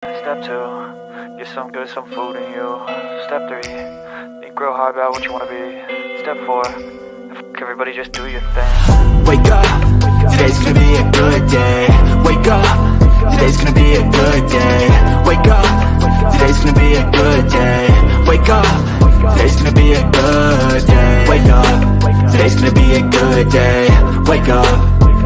Step 2, get some food in you. Step 3, think real hard about what you want to be. Step 4, everybody just do your thing. Wake up, today's gonna be a good day. Wake up, today's gonna be a good day. Wake up, today's gonna be a good day. Wake up, today's gonna be a good day. Wake up, today's gonna be a good day. Wake up,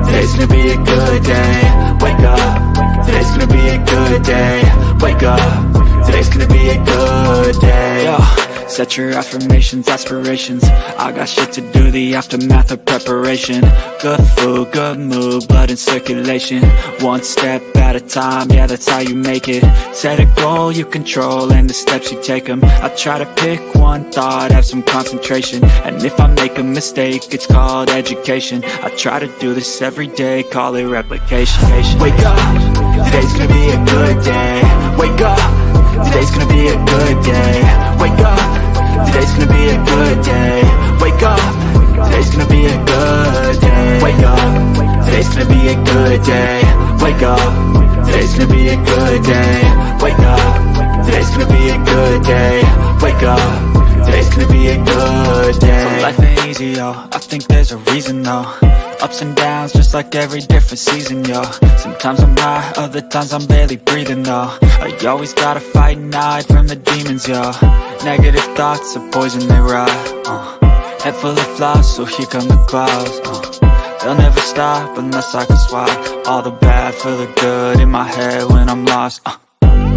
today's gonna be a good day. Wake up, today's gonna be a good day. Wake up, today's gonna be a good day. Yo, set your affirmations, aspirations. I got shit to do, the aftermath of preparation. Good food, good mood, blood in circulation. One step at a time, yeah, that's how you make it. Set a goal you control and the steps you take them. I try to pick one thought, have some concentration. And if I make a mistake, it's called education. I try to do this every day, call it replication. Wake up, today's gonna be a good day. Wake up, today's gonna be a good day. Wake up, today's gonna be a good day. Wake up, today's gonna be a good day. Wake up, today's gonna be a good day. Wake up, today's gonna be a good day. Wake up, today's gonna be a good day. Wake up, today's gonna be a good day. So life ain't easy, yo, I think there's a reason though. Ups and downs, just like every different season, yo. Sometimes I'm high, other times I'm barely breathing, though. I always gotta fight and hide from the demons, yo. Negative thoughts are poison, they rot. Head full of flaws, so here come the clouds. They'll never stop unless I can swap all the bad for the good in my head when I'm lost.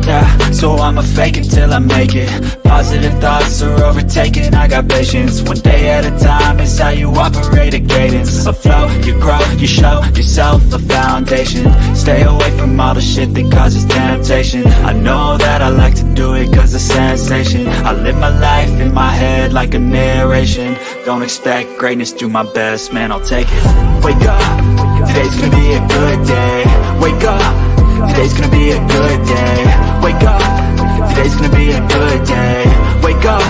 Yeah, so I'ma fake it till I make it. Positive thoughts are overtaken, I got patience. One day at a time is how you operate a cadence. A flow, you grow, you show yourself a foundation. Stay away from all the shit that causes temptation. I know that I like to do it cause it's sensation. I live my life in my head like a narration. Don't expect greatness, do my best, man, I'll take it. Wake up, today's gonna be a good day. Wake up, today's gonna be a good day. Wake up, today's gonna be a good day. Wake up,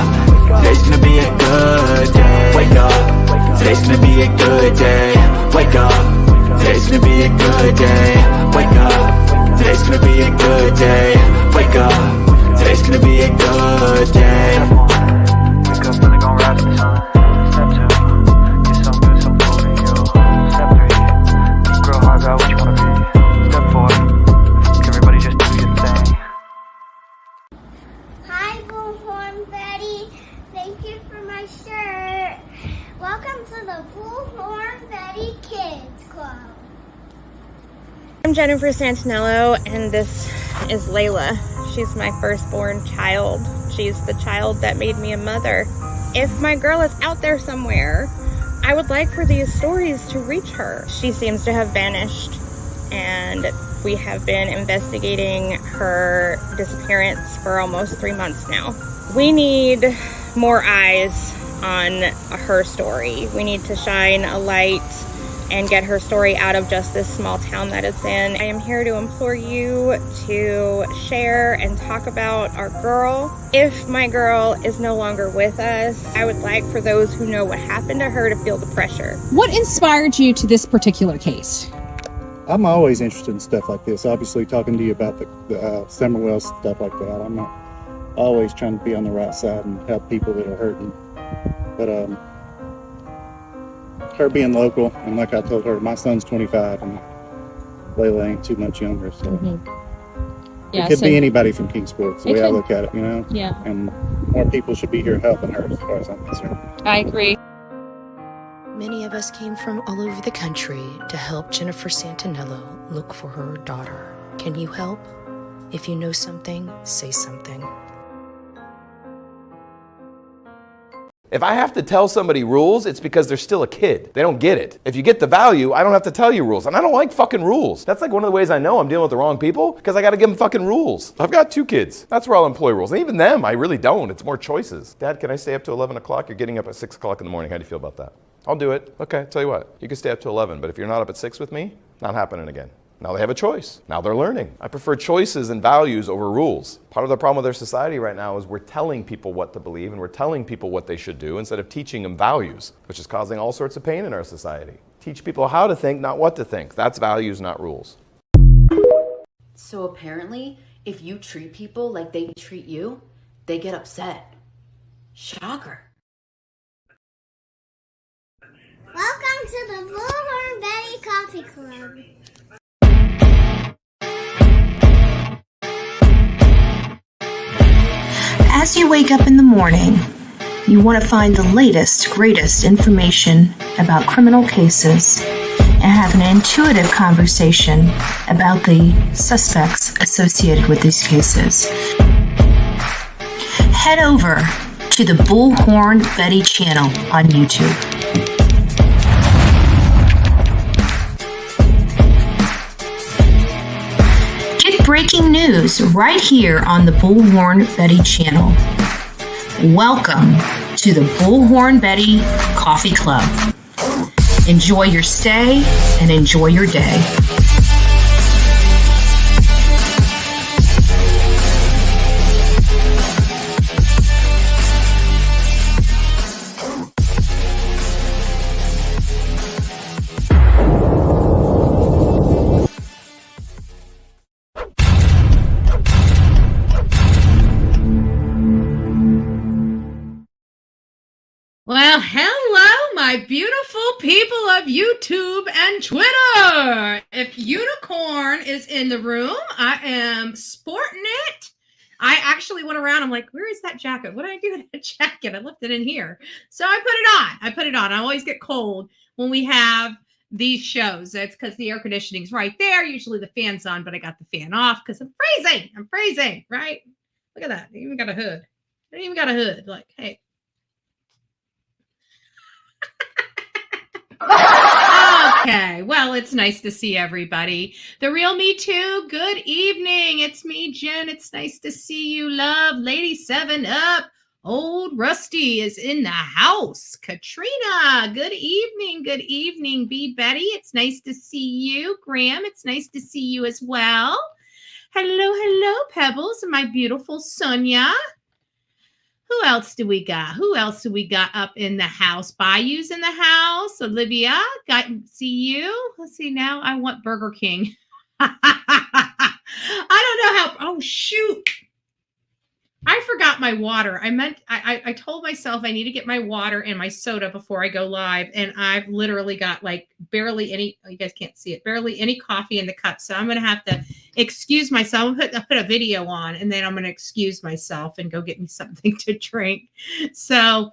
today's gonna be a good day. Wake up, today's gonna be a good day. Wake up, today's gonna be a good day. Wake up, today's gonna be a good day. Wake up, today's gonna be a good day. Wake up, really gon' rise in the sun. Step 2, get some food in you. Step 3, think real hard about what you wanna be. Step 4, everybody just do your thing. Hi, Bullhorn Betty. Thank you for my shirt. Welcome to the Bullhorn Betty Kids Club. I'm Jennifer Santinello, and this is Layla. She's my firstborn child. She's the child that made me a mother. If my girl is out there somewhere, I would like for these stories to reach her. She seems to have vanished, and we have been investigating her disappearance for almost 3 months now. We need more eyes on her story. We need to shine a light and get her story out of just this small town that it's in. I am here to implore you to share and talk about our girl. If my girl is no longer with us, I would like for those who know what happened to her to feel the pressure. What inspired you to this particular case? I'm always interested in stuff like this. Obviously, talking to you about the Summerwell stuff like that, I'm not always trying to be on the right side and help people that are hurting. But her being local, and like I told her, my son's 25 and Layla ain't too much younger, so Yeah, it could so be anybody from Kingsport. The way I look at it, you know. Yeah, And more people should be here helping her, as far as I'm concerned. I agree. Many of us came from all over the country to help Jennifer Santinello look for her daughter. Can you help? If you know something, say something. If I have to tell somebody rules, it's because they're still a kid. They don't get it. If you get the value, I don't have to tell you rules. And I don't like fucking rules. That's like one of the ways I know I'm dealing with the wrong people, because I got to give them fucking rules. I've got 2 kids. That's where I'll employ rules. And even them, I really don't. It's more choices. Dad, can I stay up to 11 o'clock? You're getting up at 6 o'clock in the morning. How do you feel about that? I'll do it. Okay, tell you what. You can stay up to 11, but if you're not up at 6 with me, not happening again. Now they have a choice. Now they're learning. I prefer choices and values over rules. Part of the problem with our society right now is we're telling people what to believe and we're telling people what they should do instead of teaching them values, which is causing all sorts of pain in our society. Teach people how to think, not what to think. That's values, not rules. So apparently, if you treat people like they treat you, they get upset. Shocker. Welcome to the Bullhorn Betty Coffee Club. As you wake up in the morning, you want to find the latest, greatest information about criminal cases and have an intuitive conversation about the suspects associated with these cases. Head over to the Bullhorn Betty channel on YouTube. Get breaking news right here on the Bullhorn Betty channel. Welcome to the Bullhorn Betty Coffee Club. Enjoy your stay and enjoy your day. Well, hello, my beautiful people of YouTube and Twitter. If Unicorn is in the room, I am sporting it. I actually went around. I'm like, where is that jacket? What did I do with that jacket? I left it in here. So I put it on. I always get cold when we have these shows. That's because the air conditioning's right there. Usually the fan's on, but I got the fan off because I'm freezing, right? Look at that. I even got a hood. Like, hey. Okay, well, it's nice to see everybody. The real me too. Good evening. It's me, Jen. It's nice to see you, love. Lady 7 Up. Old Rusty is in the house. Katrina, good evening. Good evening. B. Betty, it's nice to see you. Graham, it's nice to see you as well. Hello, Pebbles, and my beautiful Sonia. Who else do we got? Up in the house? Bayou's in the house. Olivia, see you. Let's see now. I want Burger King. I don't know how. Oh, shoot. I forgot my water. I told myself I need to get my water and my soda before I go live. And I've literally got like barely any, you guys can't see it, barely any coffee in the cup. So I'm going to have to excuse myself. I'll put a video on and then I'm going to excuse myself and go get me something to drink. So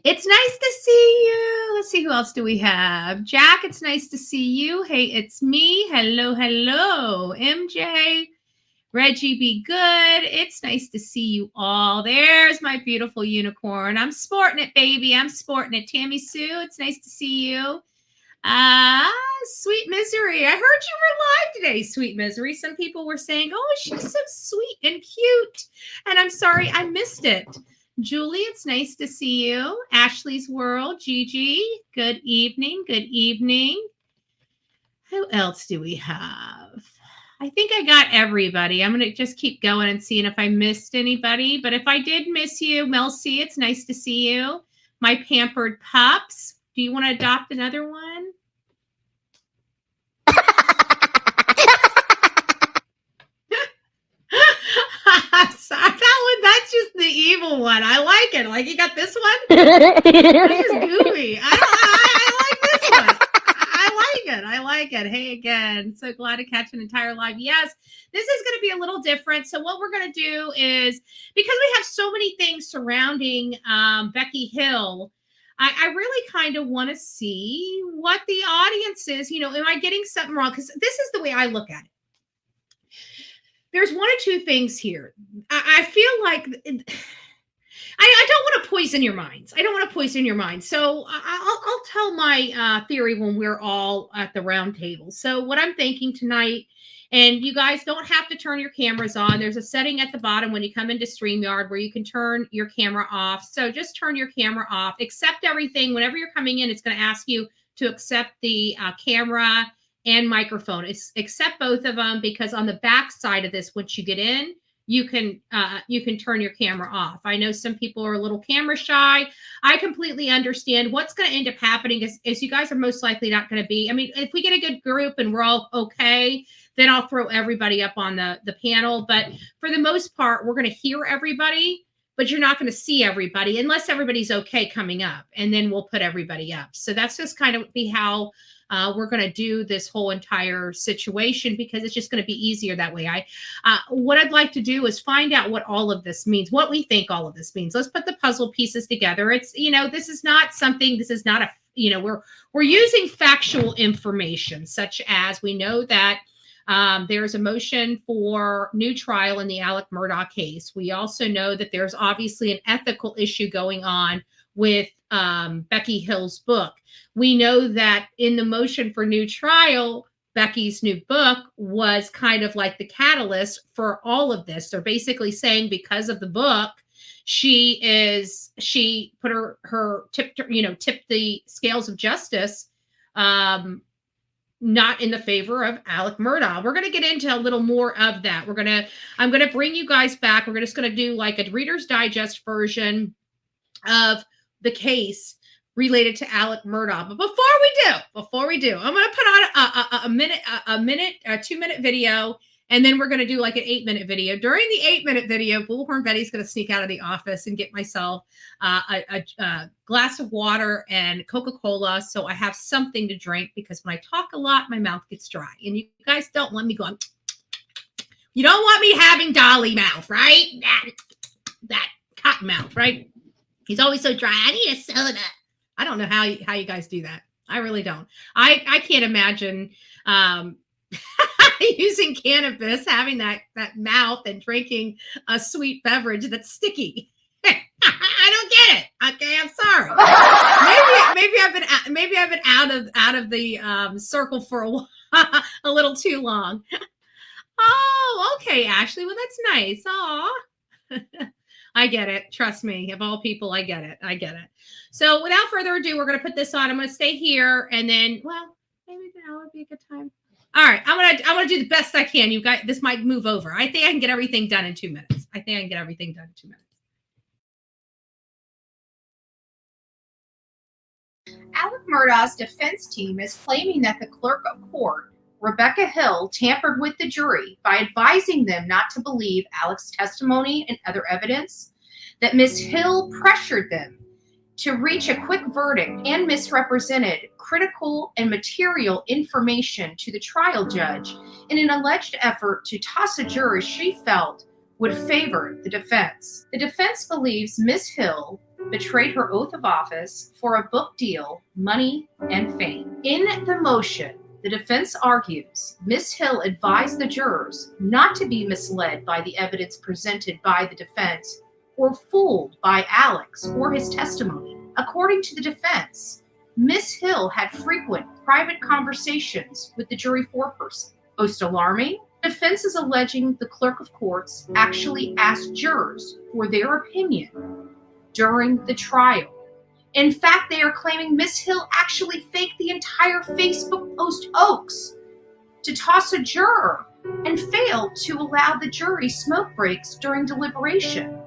it's nice to see you. Let's see, who else do we have? Jack, it's nice to see you. Hey, it's me. Hello. MJ. Reggie, be good. It's nice to see you all. There's my beautiful unicorn. I'm sporting it, baby. I'm sporting it. Tammy Sue, it's nice to see you. Sweet Misery. I heard you were live today, Sweet Misery. Some people were saying, oh, she's so sweet and cute. And I'm sorry, I missed it. Julie, it's nice to see you. Ashley's World, Gigi, good evening. Good evening. Who else do we have? I think I got everybody. I'm going to just keep going and seeing if I missed anybody. But if I did miss you, Mel C, it's nice to see you. My pampered pups. Do you want to adopt another one? That's just the evil one. I like it. Like, you got this one? That's just goofy. I like this one. I like it. Hey, again, so glad to catch an entire live. Yes, this is going to be a little different. So what we're going to do is, because we have so many things surrounding Becky Hill, I really kind of want to see what the audience is. You know, am I getting something wrong? Because this is the way I look at it. There's one or two things here. I feel like I don't want to poison your minds. So I'll tell my theory when we're all at the round table. So what I'm thinking tonight, and you guys don't have to turn your cameras on. There's a setting at the bottom when you come into StreamYard where you can turn your camera off. So just turn your camera off. Accept everything. Whenever you're coming in, it's going to ask you to accept the camera and microphone. Accept both of them, because on the back side of this, once you get in, you can turn your camera off. I know some people are a little camera shy. I completely understand. What's going to end up happening is you guys are most likely not going to be. I mean, if we get a good group and we're all okay, then I'll throw everybody up on the panel. But for the most part, we're going to hear everybody, but you're not going to see everybody unless everybody's okay coming up, and then we'll put everybody up. So that's just kind of be how we're going to do this whole entire situation, because it's just going to be easier that way. What I'd like to do is find out what all of this means, what we think all of this means. Let's put the puzzle pieces together. It's, this is not we're using factual information, such as we know that there's a motion for new trial in the Alex Murdaugh case. We also know that there's obviously an ethical issue going on with Becky Hill's book. We know that in the motion for new trial, Becky's new book was kind of like the catalyst for all of this. They're basically saying because of the book, she put tipped the scales of justice, not in the favor of Alex Murdaugh. We're going to get into a little more of that. I'm going to bring you guys back. We're just going to do like a Reader's Digest version of the case related to Alex Murdaugh. But before we do, I'm going to put on a 2-minute video, and then we're going to do like an 8-minute video. During the 8-minute video, Bullhorn Betty's going to sneak out of the office and get myself a glass of water and Coca-Cola, so I have something to drink, because when I talk a lot, my mouth gets dry. And you guys don't want me going, you don't want me having dolly mouth, right? That cotton mouth, right? He's always so dry. I need a soda. I don't know how you guys do that. I really don't. I can't imagine using cannabis, having that mouth and drinking a sweet beverage that's sticky. I don't get it. Okay, I'm sorry. Maybe I've been out of the circle for a little too long. Oh, okay, Ashley. Well, that's nice. Aw. I get it. Trust me. Of all people, I get it. So without further ado, we're going to put this on. I'm going to stay here, and then, well, maybe now would be a good time. All right. I'm going to do the best I can. You guys, this might move over. I think I can get everything done in 2 minutes. Alex Murdaugh's defense team is claiming that the clerk of court, Rebecca Hill, tampered with the jury by advising them not to believe Alex's testimony and other evidence, that Ms. Hill pressured them to reach a quick verdict and misrepresented critical and material information to the trial judge in an alleged effort to toss a jury she felt would favor the defense. The defense believes Ms. Hill betrayed her oath of office for a book deal, money, and fame. In the motion, the defense argues Ms. Hill advised the jurors not to be misled by the evidence presented by the defense or fooled by Alex or his testimony. According to the defense, Ms. Hill had frequent private conversations with the jury foreperson. Most alarming, defense is alleging the clerk of courts actually asked jurors for their opinion during the trial. In fact, they are claiming Ms. Hill actually faked the entire Facebook post hoax to toss a juror and failed to allow the jury smoke breaks during deliberation,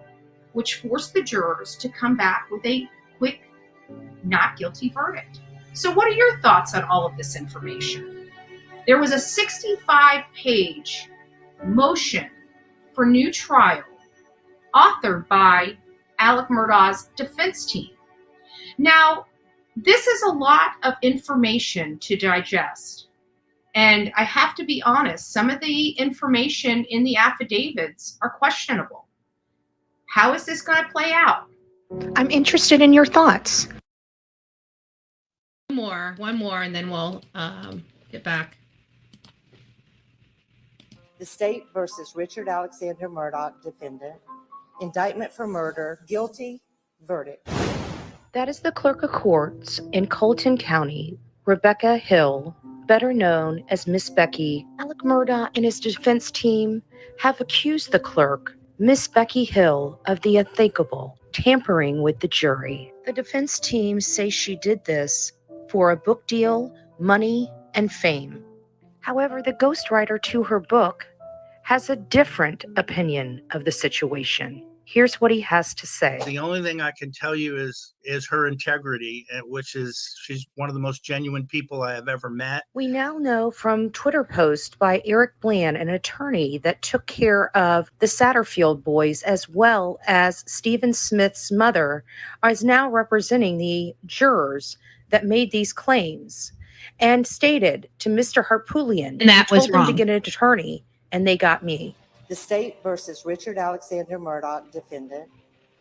which forced the jurors to come back with a quick not guilty verdict. So what are your thoughts on all of this information? There was a 65-page motion for new trial authored by Alex Murdaugh's defense team. Now, this is a lot of information to digest. And I have to be honest, some of the information in the affidavits are questionable. How is this going to play out? I'm interested in your thoughts. One more, and then we'll get back. The State versus Richard Alexander Murdaugh, defendant. Indictment for murder, guilty, verdict. That is the clerk of courts in Colleton County, Rebecca Hill, better known as Miss Becky. Alex Murdaugh and his defense team have accused the clerk, Miss Becky Hill, of the unthinkable, tampering with the jury. The defense team say she did this for a book deal, money, and fame. However, the ghostwriter to her book has a different opinion of the situation. Here's what he has to say. The only thing I can tell you is her integrity, which is she's one of the most genuine people I have ever met. We now know from Twitter post by Eric Bland, an attorney that took care of the Satterfield boys, as well as Stephen Smith's mother, is now representing the jurors that made these claims, and stated to Mr. Harpootlian, And that told was them to wrong. get an attorney, and they got me. The State versus Richard Alexander Murdaugh, defendant.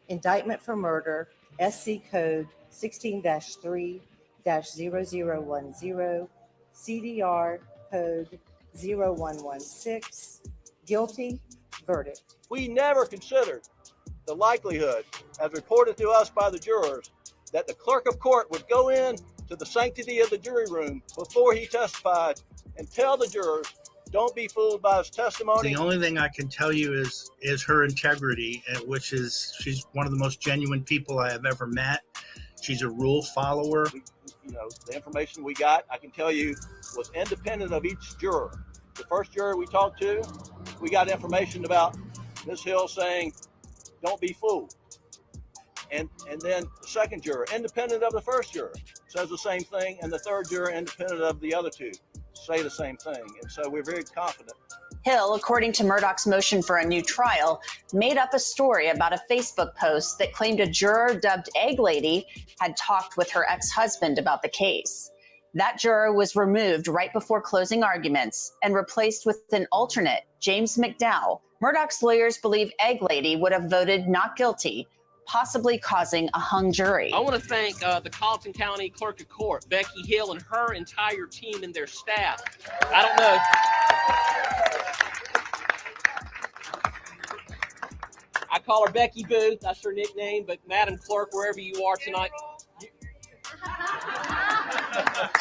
Indictment for murder, SC Code 16-3-0010, CDR Code 0116. Guilty, verdict. We never considered the likelihood, as reported to us by the jurors, that the clerk of court would go in to the sanctity of the jury room before he testified and tell the jurors, don't be fooled by his testimony. The only thing I can tell you is her integrity, which is she's one of the most genuine people I have ever met. She's a rule follower. The information we got, I can tell you, was independent of each juror. The first juror we talked to, we got information about Ms. Hill saying, don't be fooled. And then the second juror, independent of the first juror, says the same thing, and the third juror, independent of the other two, say the same thing. And so we're very confident. Hill, according to Murdaugh's motion for a new trial, made up a story about a Facebook post that claimed a juror dubbed Egg Lady had talked with her ex-husband about the case. That juror was removed right before closing arguments and replaced with an alternate, James McDowell. Murdaugh's lawyers believe Egg Lady would have voted not guilty, possibly causing a hung jury. I want to thank the Colleton County Clerk of Court, Becky Hill, and her entire team and their staff. I don't know. I call her Becky Booth. That's her nickname. But Madam Clerk, wherever you are tonight.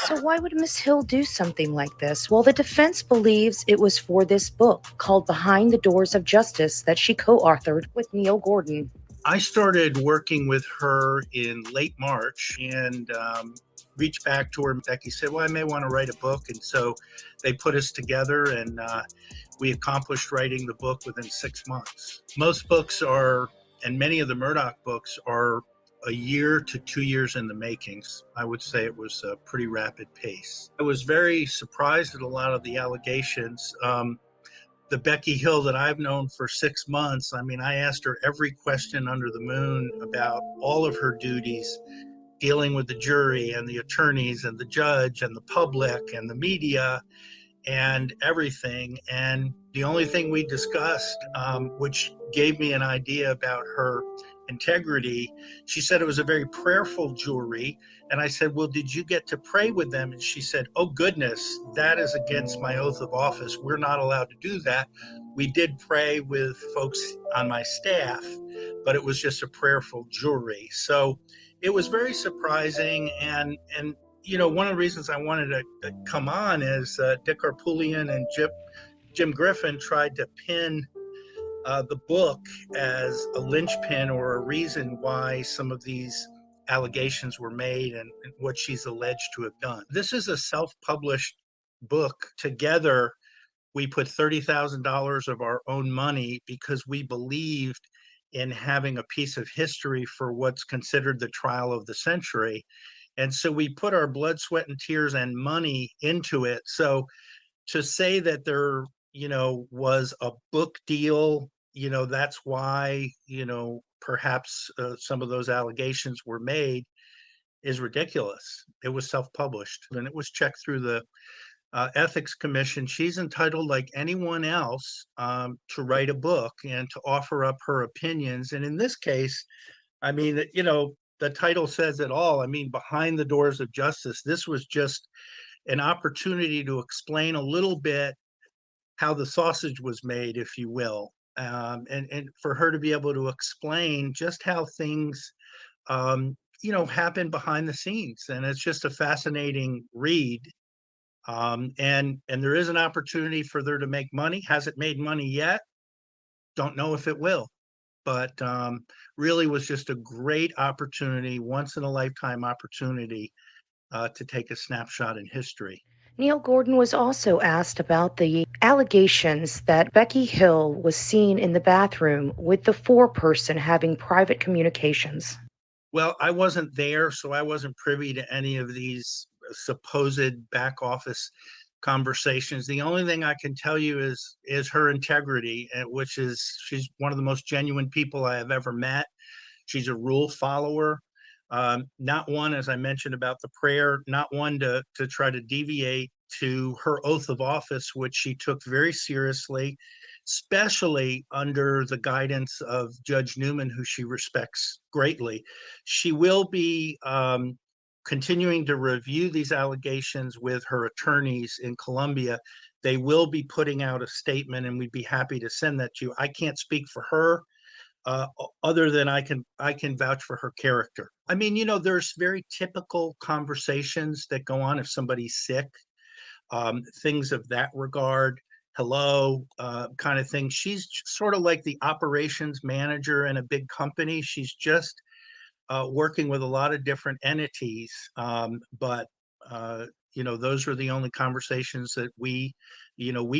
So why would Miss Hill do something like this? Well, the defense believes it was for this book called Behind the Doors of Justice that she co-authored with Neil Gordon. I started working with her in late March and reached back to her. Becky said, well, I may want to write a book. And so they put us together and we accomplished writing the book within 6 months. Most books are, and many of the Murdaugh books are, a year to 2 years in the makings. I would say it was a pretty rapid pace. I was very surprised at a lot of the allegations. The Becky Hill that I've known for 6 months, I mean, I asked her every question under the moon about all of her duties, dealing with the jury and the attorneys and the judge and the public and the media and everything. And the only thing we discussed, which gave me an idea about her integrity, she said it was a very prayerful jury. And I said, well, did you get to pray with them? And she said, oh, goodness, that is against my oath of office. We're not allowed to do that. We did pray with folks on my staff, but it was just a prayerful jury. So it was very surprising. And you know, one of the reasons I wanted to come on is Dick Harpootlian and Jim Griffin tried to pin the book as a linchpin or a reason why some of these allegations were made and what she's alleged to have done. This is a self-published book. Together, we put $30,000 of our own money because we believed in having a piece of history for what's considered the trial of the century. And so we put our blood, sweat, and tears and money into it. So to say that there, you know, was a book deal, you know, that's why, you know, perhaps some of those allegations were made is ridiculous. It was self-published and it was checked through the Ethics Commission. She's entitled, like anyone else, to write a book and to offer up her opinions. And in this case, I mean, you know, the title says it all. I mean, Behind the Doors of Justice. This was just an opportunity to explain a little bit how the sausage was made, if you will. And for her to be able to explain just how things, you know, happen behind the scenes. And it's just a fascinating read. And there is an opportunity for her to make money. Hasn't made money yet. Don't know if it will. But really was just a great opportunity, once in a lifetime opportunity to take a snapshot in history. Neil Gordon was also asked about the allegations that Becky Hill was seen in the bathroom with the foreperson having private communications. Well, I wasn't there, so I wasn't privy to any of these supposed back office conversations. The only thing I can tell you is her integrity, which is she's one of the most genuine people I have ever met. She's a rule follower, not one, as I mentioned about the prayer, not one to try to deviate to her oath of office, which she took very seriously, especially under the guidance of Judge Newman, who she respects greatly. She will be continuing to review these allegations with her attorneys in Columbia. They will be putting out a statement, and we'd be happy to send that to you. I can't speak for her, other than I can vouch for her character. I mean, there's very typical conversations that go on if somebody's sick, things of that regard. Hello, kind of thing. She's sort of like the operations manager in a big company. She's just working with a lot of different entities, but those are the only conversations that we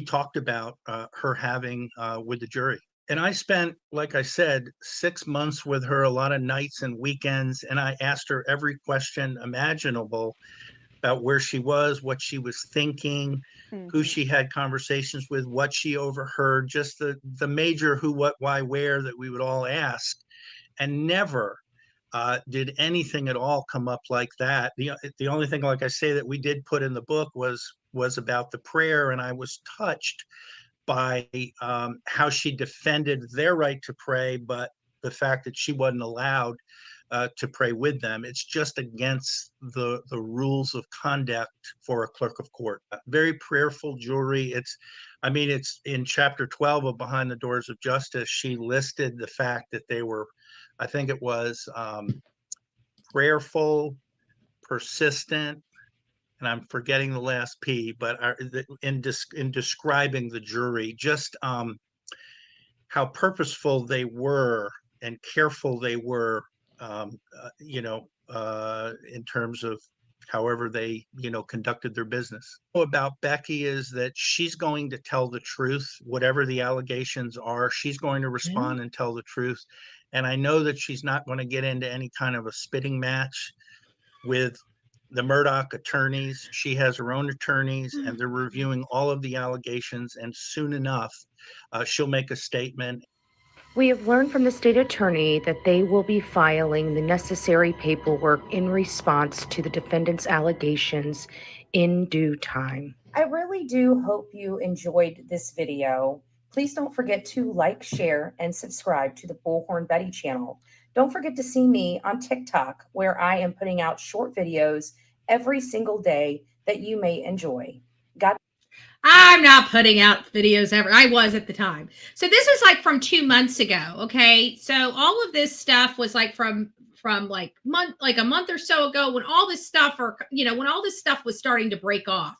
talked about her having with the jury. And I spent, like I said, 6 months with her, a lot of nights and weekends, and I asked her every question imaginable about where she was, what she was thinking, who she had conversations with, what she overheard, just the major who, what, why, where that we would all ask. And never did anything at all come up like that. The only thing, like I say, that we did put in the book was about the prayer, and I was touched by how she defended their right to pray, but the fact that she wasn't allowed to pray with them. It's just against the rules of conduct for a clerk of court. Very prayerful jury. It's in chapter 12 of Behind the Doors of Justice, she listed the fact that they were, I think it was prayerful, persistent, and I'm forgetting the last P, but in describing the jury, just how purposeful they were and careful they were, in terms of however they, conducted their business. About Becky is that she's going to tell the truth, whatever the allegations are. She's going to respond and tell the truth. And I know that she's not going to get into any kind of a spitting match with the Murdaugh attorneys. She has her own attorneys, and they're reviewing all of the allegations, and soon enough, she'll make a statement. We have learned from the state attorney that they will be filing the necessary paperwork in response to the defendant's allegations in due time. I really do hope you enjoyed this video. Please don't forget to like, share, and subscribe to the Bullhorn Betty channel. Don't forget to see me on TikTok, where I am putting out short videos every single day that you may enjoy. I'm not putting out videos ever. I was at the time. So this was like from 2 months ago. Okay. So all of this stuff was like from like a month or so ago, when all this stuff was starting to break off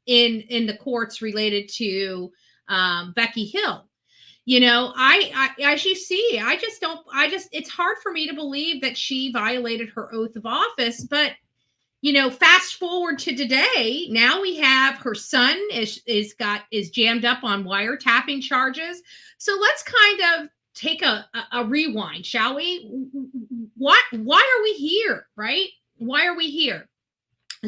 in the courts related to Becky Hill. I as you see, it's hard for me to believe that she violated her oath of office, but fast forward to today, now we have her son is jammed up on wiretapping charges. So let's kind of take a rewind, shall we? Why are we here, right? Why are we here?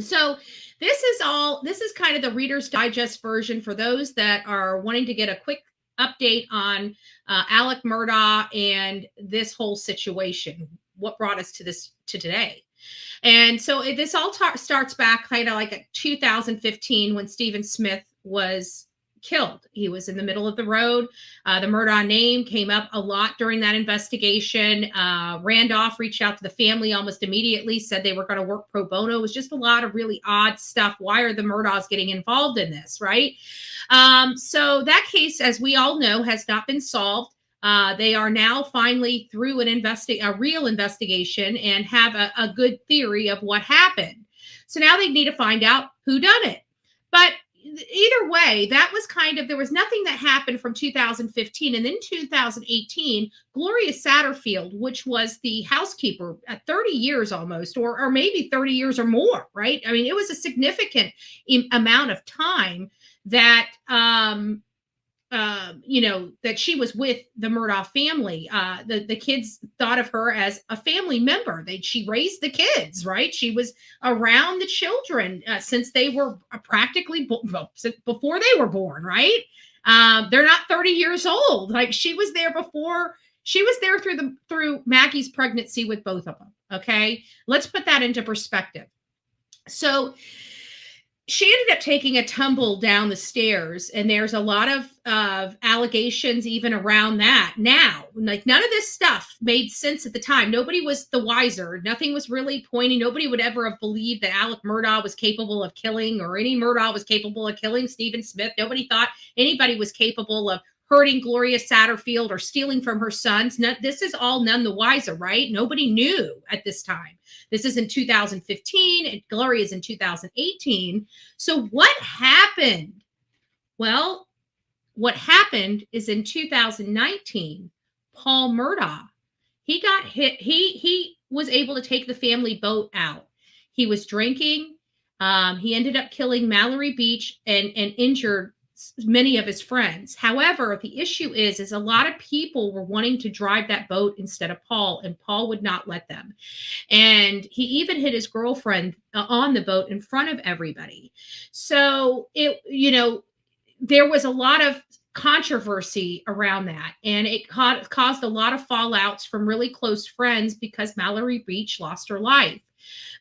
So this is kind of the Reader's Digest version for those that are wanting to get a quick update on Alex Murdaugh and this whole situation. What brought us to today? And so this all starts back kind of like at 2015 when Stephen Smith was killed. He was in the middle of the road. The Murdaugh name came up a lot during that investigation. Randolph reached out to the family almost immediately, said they were going to work pro bono. It was just a lot of really odd stuff. Why are the Murdaughs getting involved in this, right? So that case, as we all know, has not been solved. They are now finally through a real investigation and have a good theory of what happened. So now they need to find out who done it. But either way, that was there was nothing that happened from 2015. And then 2018, Gloria Satterfield, which was the housekeeper at 30 years almost, or maybe 30 years or more, right? I mean, it was a significant amount of time that, that she was with the Murdaugh family. The kids thought of her as a family member. She raised the kids, right? She was around the children since they were practically before they were born, right? They're not 30 years old. Like, she was there before. She was there through Maggie's pregnancy with both of them. Okay, let's put that into perspective. So she ended up taking a tumble down the stairs, and there's a lot of allegations even around that. Now, like, none of this stuff made sense at the time. Nobody was the wiser. Nothing was really pointing. Nobody would ever have believed that Alex Murdaugh was capable of killing, or any Murdaugh was capable of killing Stephen Smith. Nobody thought anybody was capable of hurting Gloria Satterfield or stealing from her sons. This is all none the wiser, right? Nobody knew at this time. This is in 2015, and Gloria's in 2018. So what happened? Well, what happened is in 2019, Paul Murdaugh, he got hit. He was able to take the family boat out. He was drinking. He ended up killing Mallory Beach and injured many of his friends. However, the issue is a lot of people were wanting to drive that boat instead of Paul, and Paul would not let them. And he even hit his girlfriend on the boat in front of everybody. So there was a lot of controversy around that, and it caused a lot of fallouts from really close friends because Mallory Beach lost her life.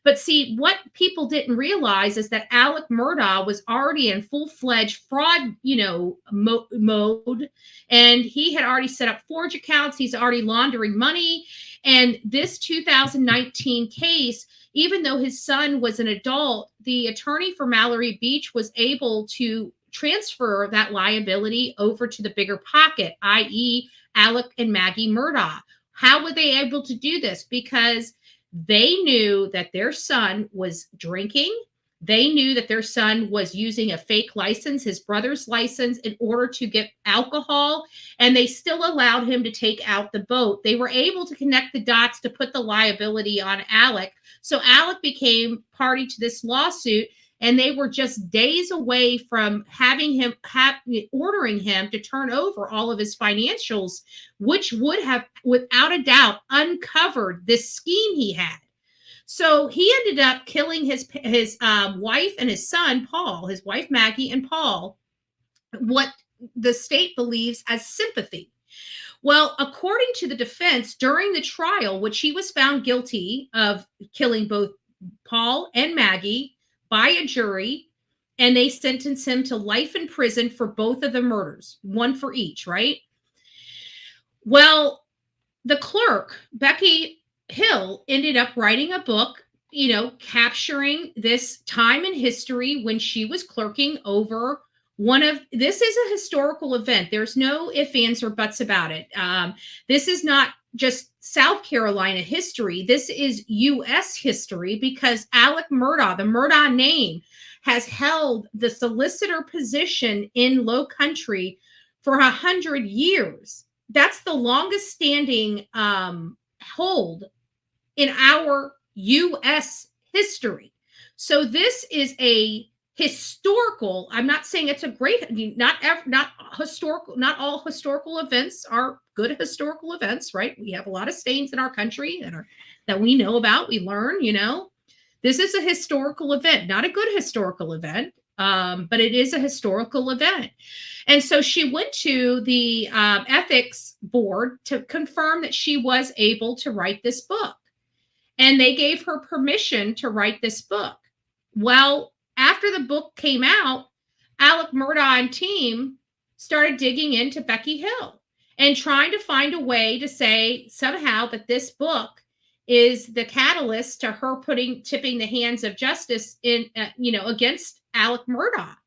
But see, what people didn't realize is that Alex Murdaugh was already in full-fledged fraud, mode, and he had already set up forge accounts. He's already laundering money. And this 2019 case, even though his son was an adult, the attorney for Mallory Beach was able to transfer that liability over to the bigger pocket, i.e. Alex and Maggie Murdaugh. How were they able to do this? Because they knew that their son was drinking. They knew that their son was using a fake license, his brother's license, in order to get alcohol, and they still allowed him to take out the boat. They were able to connect the dots to put the liability on Alex. So Alex became party to this lawsuit, and they were just days away from having him ordering him to turn over all of his financials, which would have, without a doubt, uncovered this scheme he had. So he ended up killing his wife and his son, Paul, his wife, Maggie, and Paul, what the state believes as sympathy. Well, according to the defense, during the trial, which he was found guilty of killing both Paul and Maggie by a jury, and they sentenced him to life in prison for both of the murders, one for each, right? Well, the clerk, Becky Hill, ended up writing a book, capturing this time in history when she was clerking over this is a historical event. There's no ifs, ands, or buts about it. This is not just South Carolina history. This is U.S. history, because Alex Murdaugh, the Murdaugh name, has held the solicitor position in Low Country for 100 years. That's the longest standing hold in our U.S. history. So this is a historical, I'm not saying it's a great, not historical, not all historical events are good historical events, right? We have a lot of stains in our country that we know about, we learn, This is a historical event, not a good historical event, but it is a historical event. And so she went to the ethics board to confirm that she was able to write this book. And they gave her permission to write this book. Well, after the book came out, Alex Murdaugh and team started digging into Becky Hill and trying to find a way to say somehow that this book is the catalyst to her tipping the hands of justice in, against Alex Murdaugh.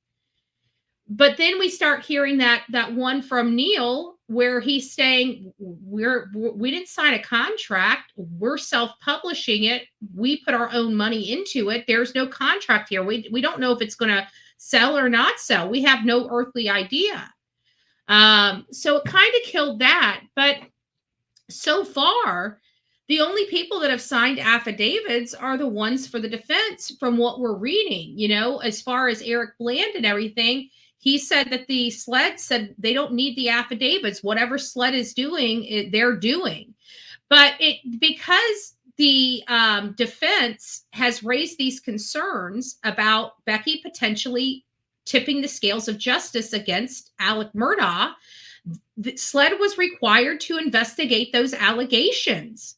But then we start hearing that one from Neil where he's saying we didn't sign a contract. We're self-publishing it. We put our own money into it. There's no contract here. We don't know if it's going to sell or not sell. We have no earthly idea. So it kind of killed that. But so far, the only people that have signed affidavits are the ones for the defense from what we're reading. You know, as far as Eric Bland and everything, he said that the SLED said they don't need the affidavits. Whatever SLED is doing, they're doing. But because the defense has raised these concerns about Becky potentially tipping the scales of justice against Alex Murdaugh, the SLED was required to investigate those allegations.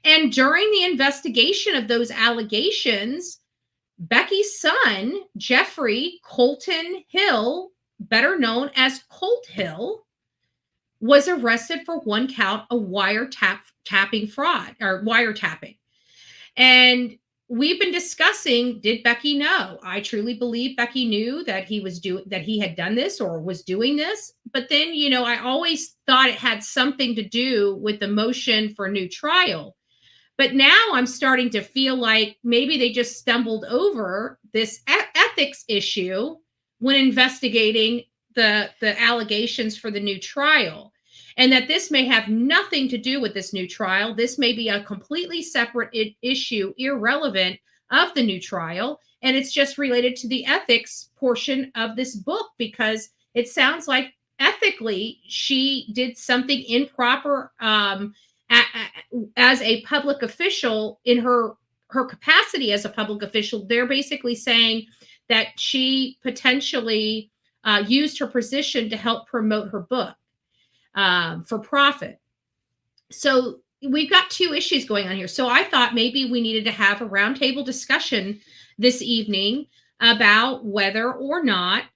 And during the investigation of those allegations, Becky's son, Jeffrey Colleton Hill, better known as Colt Hill, was arrested for one count of wiretapping fraud or wiretapping. And we've been discussing, did Becky know? I truly believe Becky knew that he had done this or was doing this. But then, you know, I always thought it had something to do with the motion for a new trial. But now I'm starting to feel like maybe they just stumbled over this ethics issue when investigating the allegations for the new trial, and that this may have nothing to do with this new trial. This may be a completely separate issue, irrelevant of the new trial, and it's just related to the ethics portion of this book, because it sounds like ethically she did something improper as a public official in her capacity as a public official. They're basically saying that she potentially used her position to help promote her book for profit. So we've got two issues going on here. So I thought maybe we needed to have a roundtable discussion this evening about whether or not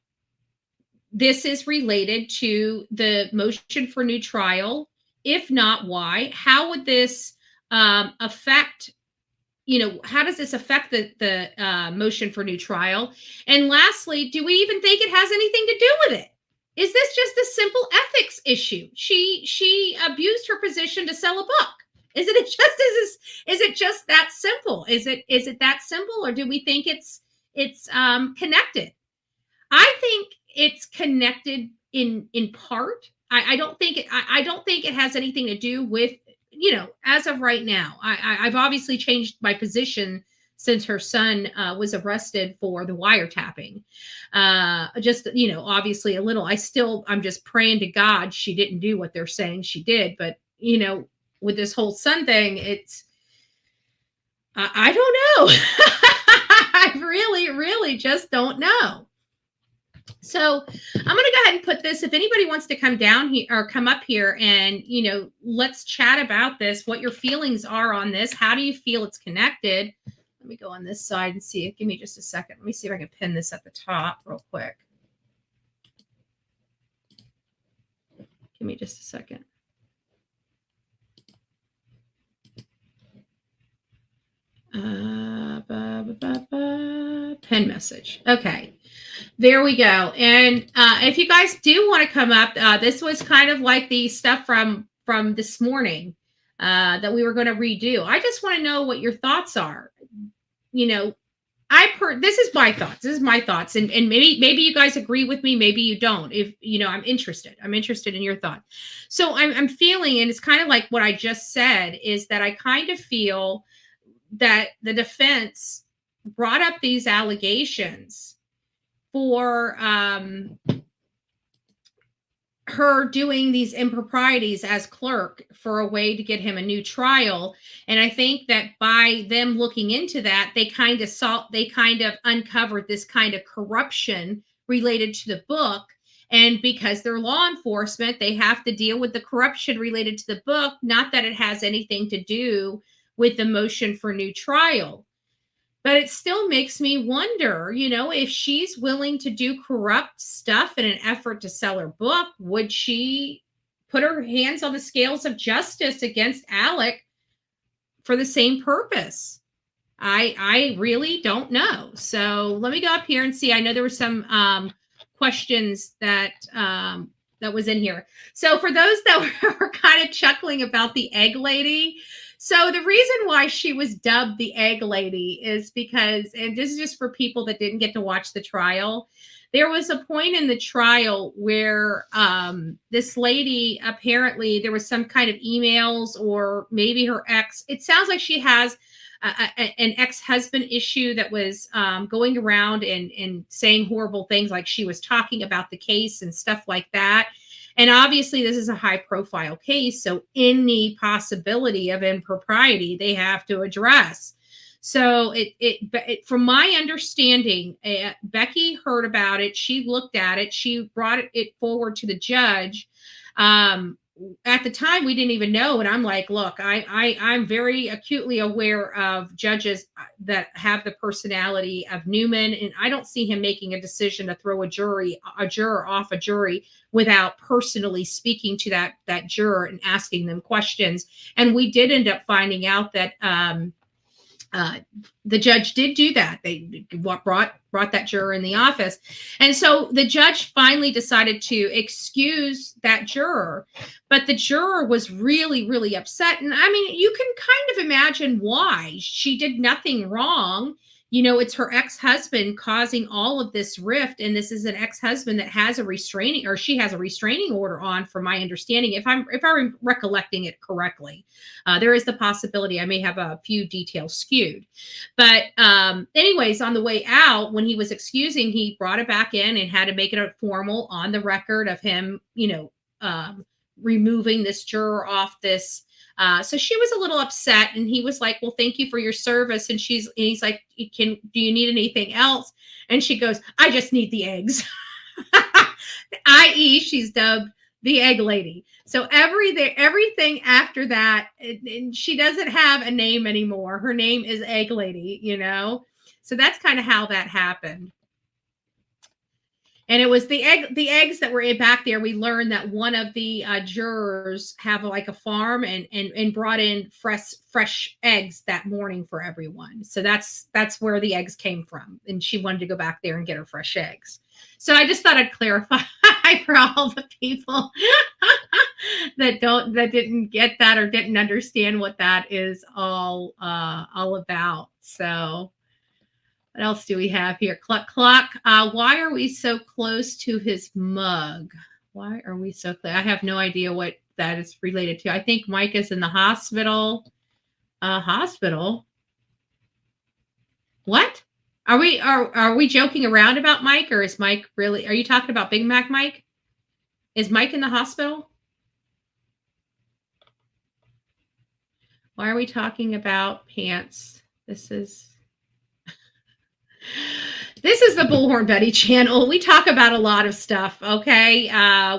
this is related to the motion for new trial. If not, why? How would this affect, how does this affect the motion for new trial? And lastly, do we even think it has anything to do with it? Is this just a simple ethics issue? She abused her position to sell a book. Is it just that simple? Is it that simple, or do we think it's connected? I think it's connected in part. I don't think it has anything to do with, as of right now. I've obviously changed my position since her son was arrested for the wiretapping. Obviously a little. I'm just praying to God she didn't do what they're saying she did. But, with this whole son thing, I don't know. I really just don't know. So I'm going to go ahead and put this, if anybody wants to come down here or come up here and, let's chat about this, what your feelings are on this. How do you feel it's connected? Let me go on this side and see it. Give me just a second. Let me see if I can pin this at the top real quick. Give me just a second. Pin message. Okay, there we go. And if you guys do want to come up, this was kind of like the stuff from this morning that we were going to redo. I just want to know what your thoughts are. This is my thoughts. This is my thoughts, and maybe you guys agree with me. Maybe you don't. If I'm interested. I'm interested in your thought. So I'm feeling, and it's kind of like what I just said, is that I kind of feel that the defense brought up these allegations for her doing these improprieties as clerk for a way to get him a new trial. And I think that by them looking into that, they kind of uncovered this kind of corruption related to the book. And because they're law enforcement, they have to deal with the corruption related to the book. Not that it has anything to do with the motion for new trial. But it still makes me wonder, if she's willing to do corrupt stuff in an effort to sell her book, would she put her hands on the scales of justice against Alec for the same purpose? I really don't know. So let me go up here and see. I know there were some questions that was in here. So for those that were kind of chuckling about the egg lady, So the reason why she was dubbed the egg lady is because, and this is just for people that didn't get to watch the trial, there was a point in the trial where this lady, apparently there was some kind of emails, or maybe her ex, it sounds like she has an ex-husband issue that was going around and saying horrible things, like she was talking about the case and stuff like that. And obviously this is a high profile case, so any possibility of impropriety they have to address. So it from my understanding, Becky heard about it. She looked at it. She brought it forward to the judge. At the time, we didn't even know. And I'm like, look, I'm very acutely aware of judges that have the personality of Newman, and I don't see him making a decision to throw a juror off a jury without personally speaking to that juror and asking them questions. And we did end up finding out that the judge did do that. They brought that juror in the office. And so the judge finally decided to excuse that juror, but the juror was really, really upset. And I mean, you can kind of imagine why. She did nothing wrong. You know, it's her ex-husband causing all of this rift. And this is an ex-husband that has a restraining, or she has a restraining order on, from my understanding, if I'm recollecting it correctly. There is the possibility I may have a few details skewed. But anyways, on the way out, when he was excusing, he brought it back in and had to make it a formal on the record of him, you know, removing this juror off this. So she was a little upset, and he was like, well, thank you for your service. And he's like, do you need anything else? And she goes, I just need the eggs. i.e. she's dubbed the egg lady. So everything after that, and she doesn't have a name anymore. Her name is Egg Lady, you know? So that's kind of how that happened. And it was the eggs that were back there. We learned that one of the jurors have like a farm and brought in fresh eggs that morning for everyone. So that's where the eggs came from. And she wanted to go back there and get her fresh eggs. So I just thought I'd clarify for all the people that didn't get that or didn't understand what that is all about. So what else do we have here? Cluck, cluck. Why are we so close to his mug? Why are we so close? I have no idea what that is related to. I think Mike is in the hospital. Hospital? What? Are we joking around about Mike, or is Mike really? Are you talking about Big Mac Mike? Is Mike in the hospital? Why are we talking about pants? This is the Bullhorn Betty channel. We talk about a lot of stuff, okay?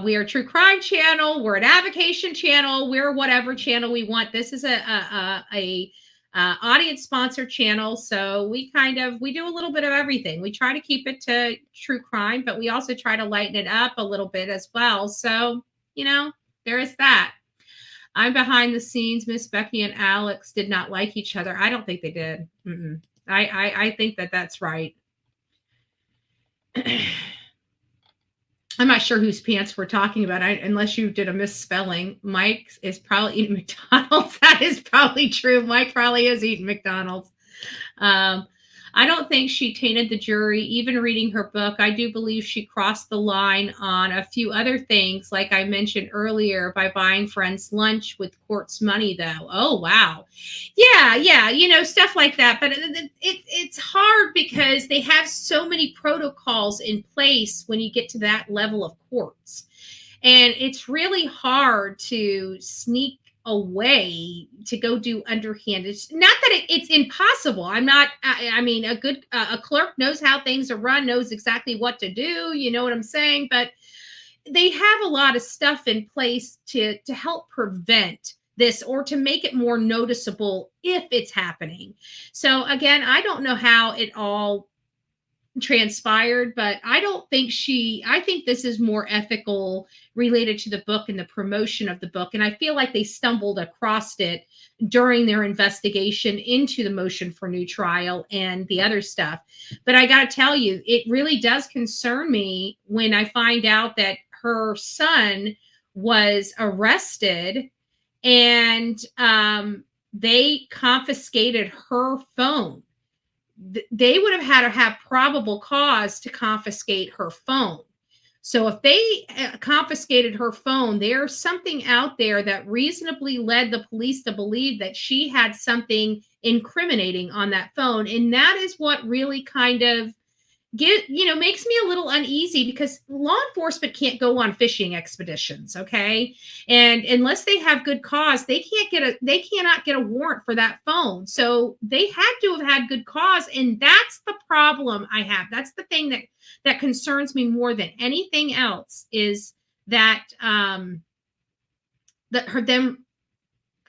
We are a true crime channel. We're an avocation channel. We're whatever channel we want. This is a audience sponsored channel, so we do a little bit of everything. We try to keep it to true crime, but we also try to lighten it up a little bit as well. So, you know, there is that. I'm behind the scenes. Miss Becky and Alex did not like each other. I don't think they did. I think that's right. I'm not sure whose pants we're talking about, unless you did a misspelling. Mike is probably eating McDonald's. That is probably true. Mike probably is eating McDonald's. I don't think she tainted the jury. Even reading her book, I do believe she crossed the line on a few other things, like I mentioned earlier, by buying friends lunch with court's money, though. Oh, wow. Yeah, you know, stuff like that. But it's hard because they have so many protocols in place when you get to that level of courts. And it's really hard to sneak away to go do underhanded. Not that it's impossible. I mean, a clerk knows how things are run, knows exactly what to do. You know what I'm saying? But they have a lot of stuff in place to help prevent this, or to make it more noticeable if it's happening. So again, I don't know how it all transpired, but I think this is more ethical related to the book and the promotion of the book. And I feel like they stumbled across it during their investigation into the motion for new trial and the other stuff. But I got to tell you, it really does concern me when I find out that her son was arrested and they confiscated her phone. They would have had to have probable cause to confiscate her phone. So if they confiscated her phone, there's something out there that reasonably led the police to believe that she had something incriminating on that phone. And that is what really kind of makes me a little uneasy, because law enforcement can't go on fishing expeditions, okay? And unless they have good cause, they cannot get a warrant for that phone. So they had to have had good cause, and that's the problem I have. That's the thing that concerns me more than anything else, is that them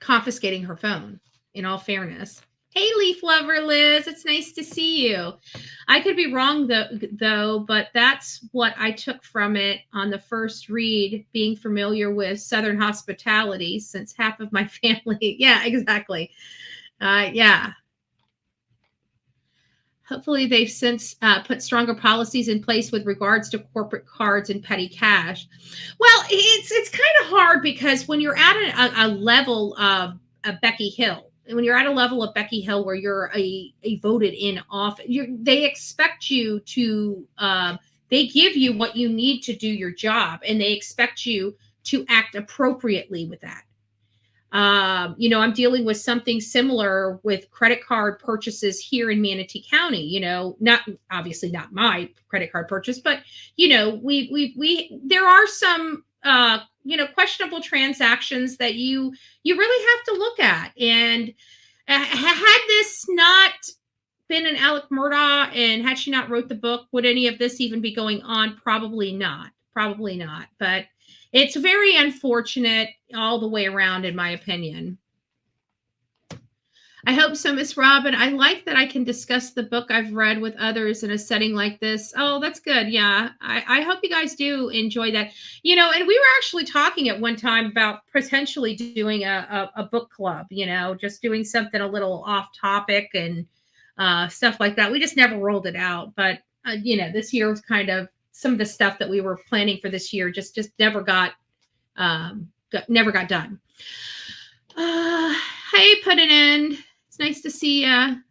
confiscating her phone, in all fairness. Hey, Leaf Lover Liz, it's nice to see you. I could be wrong though, but that's what I took from it on the first read, being familiar with Southern hospitality since half of my family. Yeah, exactly. Yeah. Hopefully they've since put stronger policies in place with regards to corporate cards and petty cash. Well, it's kind of hard, because when you're at a level of Becky Hill, when you're at a level of Becky Hill where you're a voted in office, they expect you to, they give you what you need to do your job, and they expect you to act appropriately with that. I'm dealing with something similar with credit card purchases here in Manatee County, not obviously not my credit card purchase, but, there are some, questionable transactions that you really have to look at. And had this not been an Alex Murdaugh, and had she not wrote the book, would any of this even be going on? Probably not. But it's very unfortunate all the way around, in my opinion. I hope so, Miss Robin. I like that I can discuss the book I've read with others in a setting like this. Oh, that's good. Yeah. I hope you guys do enjoy that. And we were actually talking at one time about potentially doing a book club, just doing something a little off topic and stuff like that. We just never rolled it out. But, this year was kind of, some of the stuff that we were planning for this year just never got done. Hey, put it in. It's nice to see you.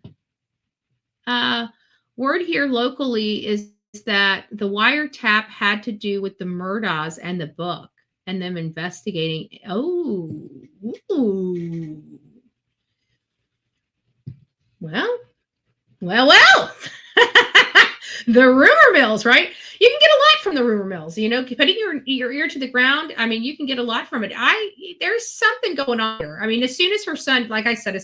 Word here locally is that the wiretap had to do with the Murdaughs and the book, and them investigating. Oh, ooh. Well. The rumor mills, right? You can get a lot from the rumor mills, putting your ear to the ground. I mean, you can get a lot from it. There's something going on here. I mean, as soon as her son, like I said,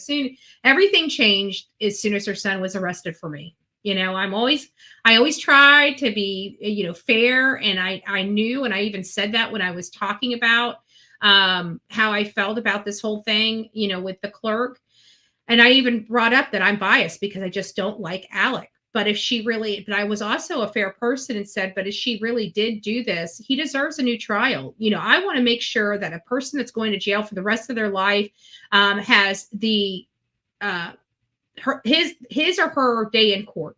everything changed as soon as her son was arrested for me. I always try to be, fair. And I knew, and I even said that when I was talking about how I felt about this whole thing, with the clerk. And I even brought up that I'm biased because I just don't like Alex. But but I was also a fair person and said, but if she really did do this, he deserves a new trial. I want to make sure that a person that's going to jail for the rest of their life has the his or her day in court,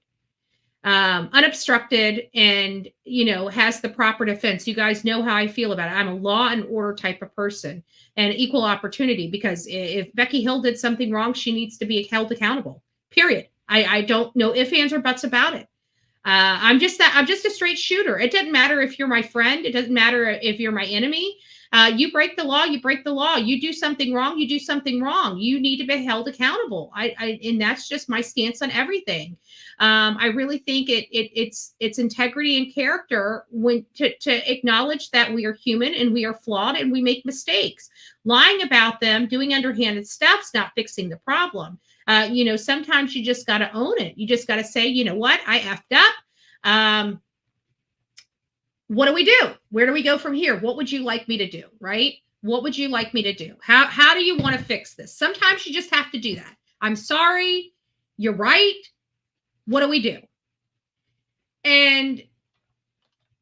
unobstructed, and has the proper defense. You guys know how I feel about it. I'm a law and order type of person, and equal opportunity, because if Becky Hill did something wrong, she needs to be held accountable, period. I don't know ifs, ands, or buts about it. I'm just a straight shooter. It doesn't matter if you're my friend. It doesn't matter if you're my enemy. You break the law, you break the law. You do something wrong, you do something wrong. You need to be held accountable. And that's just my stance on everything. I really think it's integrity and character to acknowledge that we are human and we are flawed and we make mistakes. Lying about them, doing underhanded stuff's not fixing the problem. Sometimes you just got to own it. You just got to say, you know what, I effed up. What do we do? Where do we go from here? What would you like me to do? Right? What would you like me to do? How do you want to fix this? Sometimes you just have to do that. I'm sorry. You're right. What do we do? And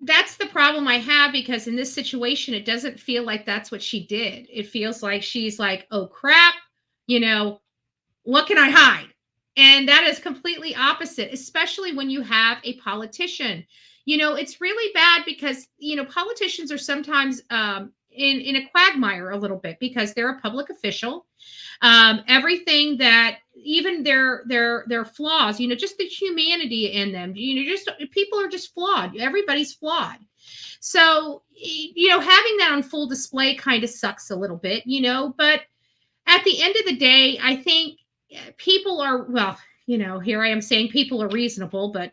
that's the problem I have, because in this situation, it doesn't feel like that's what she did. It feels like she's like, oh crap, what can I hide? And that is completely opposite, especially when you have a politician. It's really bad because, politicians are sometimes in a quagmire a little bit because they're a public official. Everything that, even their flaws, just the humanity in them, just people are just flawed. Everybody's flawed. So, having that on full display kind of sucks a little bit, but at the end of the day, I think people are, well, here I am saying people are reasonable, but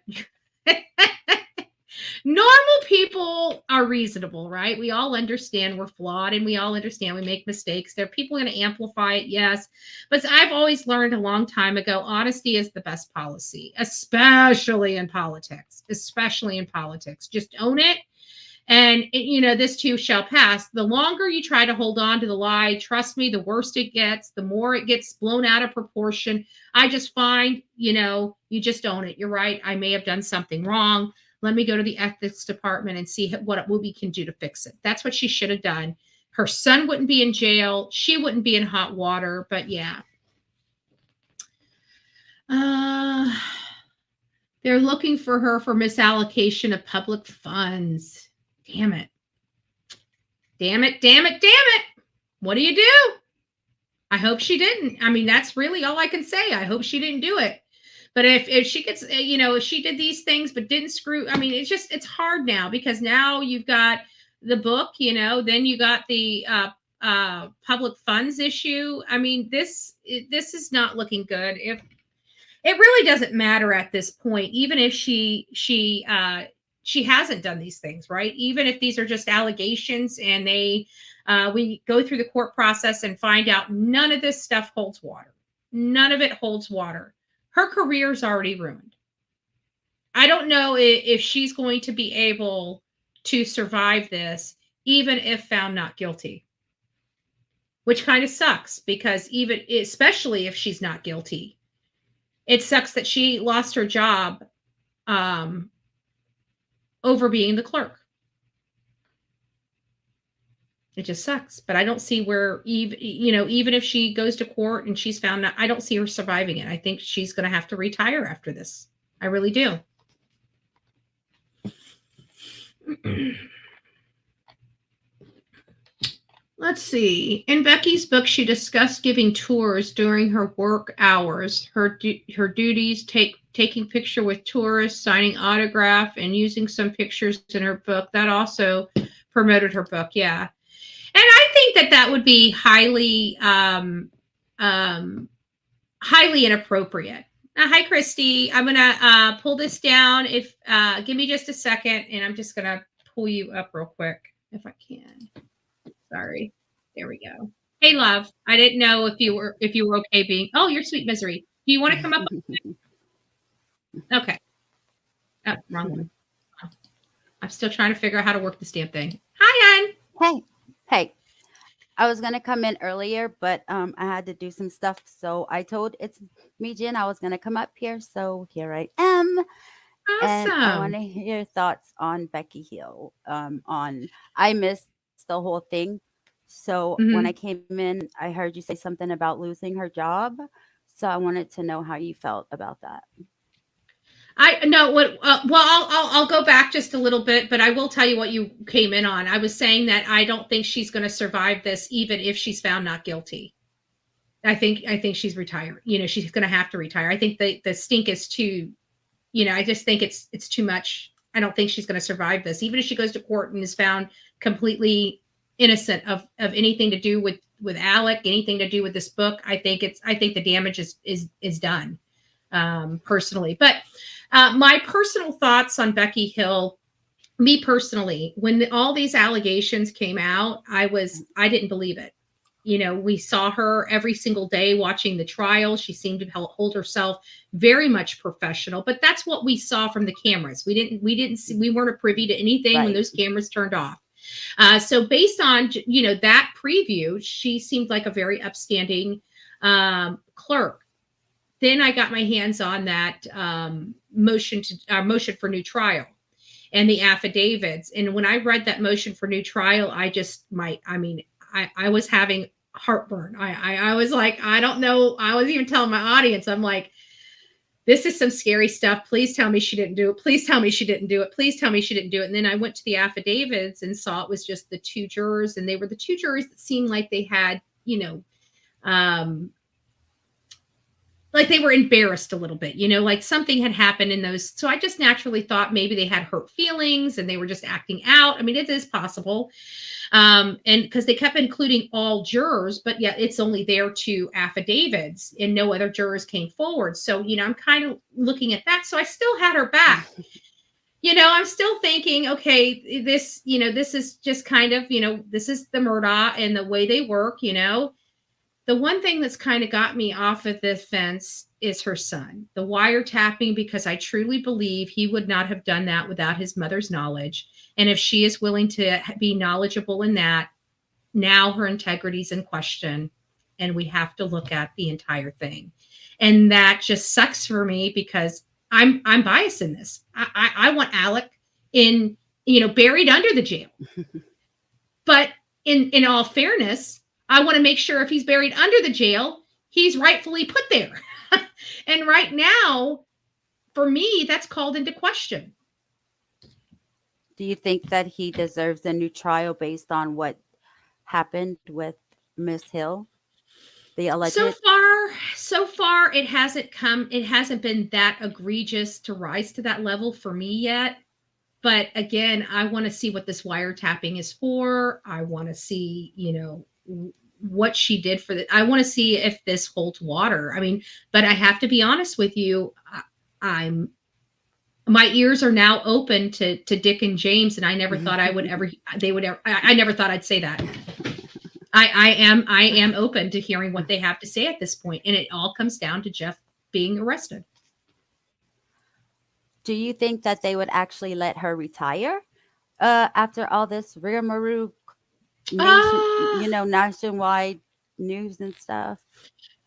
normal people are reasonable, right? We all understand we're flawed and we all understand we make mistakes. There are people going to amplify it, yes. But I've always learned a long time ago, honesty is the best policy, especially in politics, Just own it. And, this too shall pass. The longer you try to hold on to the lie, trust me, the worse it gets, the more it gets blown out of proportion. I just find, you just own it. You're right. I may have done something wrong. Let me go to the ethics department and see what we can do to fix it. That's what she should have done. Her son wouldn't be in jail. She wouldn't be in hot water. But yeah. They're looking for her for misallocation of public funds. Damn it. What do you do? I hope she didn't. I mean, that's really all I can say. I hope she didn't do it. But if she gets, if she did these things but didn't screw, I mean, it's hard now because now you've got the book, then you got the public funds issue. I mean, this is not looking good. If it really doesn't matter at this point, even if she hasn't done these things, right? Even if these are just allegations and we go through the court process and find out none of this stuff holds water. None of it holds water. Her career's already ruined. I don't know if she's going to be able to survive this, even if found not guilty, which kind of sucks because especially if she's not guilty, it sucks that she lost her job over being the clerk. It just sucks, but I don't see where even if she goes to court and she's found out, I don't see her surviving it. I think she's going to have to retire after this. I really do. Let's see. In Becky's book, she discussed giving tours during her work hours. Her duties, taking picture with tourists, signing autograph, and using some pictures in her book. That also promoted her book. Yeah. And I think that would be highly inappropriate. Hi, Christy. I'm going to pull this down. Give me just a second, and I'm just going to pull you up real quick if I can. Sorry. There we go. Hey, love. I didn't know if you were okay being. Oh, you're sweet misery. Do you want to come up? Okay. Oh, wrong one. Oh. I'm still trying to figure out how to work this damn thing. Hi, hon. Hey, I was going to come in earlier, but I had to do some stuff. So I told it's me, Jen, I was going to come up here. So here I am. Awesome. And I want to hear your thoughts on Becky Hill. I missed the whole thing. So when I came in, I heard you say something about losing her job. So I wanted to know how you felt about that. I know what. I'll go back just a little bit, but I will tell you what you came in on. I was saying that I don't think she's going to survive this, even if she's found not guilty. I think she's retired. She's going to have to retire. I think the stink is too. I just think it's too much. I don't think she's going to survive this, even if she goes to court and is found completely innocent of anything to do with Alec, anything to do with this book. I think the damage is done. Personally, but my personal thoughts on Becky Hill, me personally, when all these allegations came out, I didn't believe it. We saw her every single day watching the trial. She seemed to hold herself very much professional, but that's what we saw from the cameras. We weren't privy to anything when those cameras turned off. So based on, that preview, she seemed like a very upstanding clerk. Then I got my hands on that motion for new trial and the affidavits. And when I read that motion for new trial, I was having heartburn. I was like, I don't know. I was even telling my audience, I'm like, this is some scary stuff. Please tell me she didn't do it. Please tell me she didn't do it. Please tell me she didn't do it. And then I went to the affidavits and saw it was just the 2 jurors. And they were the 2 jurors that seemed like they had, like they were embarrassed a little bit, like something had happened in those. So I just naturally thought maybe they had hurt feelings and they were just acting out. I mean, it is possible. And because they kept including all jurors, but yet it's only their 2 affidavits and no other jurors came forward. So, I'm kind of looking at that. So I still had her back. I'm still thinking, okay, this is just kind of, this is the Murdaugh and the way they work, The one thing that's kind of got me off of the fence is her son. The wiretapping, because I truly believe he would not have done that without his mother's knowledge. And if she is willing to be knowledgeable in that, now her integrity's in question, and we have to look at the entire thing. And that just sucks for me because I'm biased in this. I want Alec buried under the jail. But in all fairness, I want to make sure if he's buried under the jail, he's rightfully put there. And right now, for me, that's called into question. Do you think that he deserves a new trial based on what happened with Miss Hill? The alleged? So far, it hasn't been that egregious to rise to that level for me yet. But again, I want to see what this wiretapping is for. I want to see, what she did for I want to see if this holds water. I mean, but I have to be honest with you. My ears are now open to Dick and James, and I never thought I never thought I'd say that. I am open to hearing what they have to say at this point, and it all comes down to Jeff being arrested. Do you think that they would actually let her retire after all this rigmarole, nationwide news and stuff?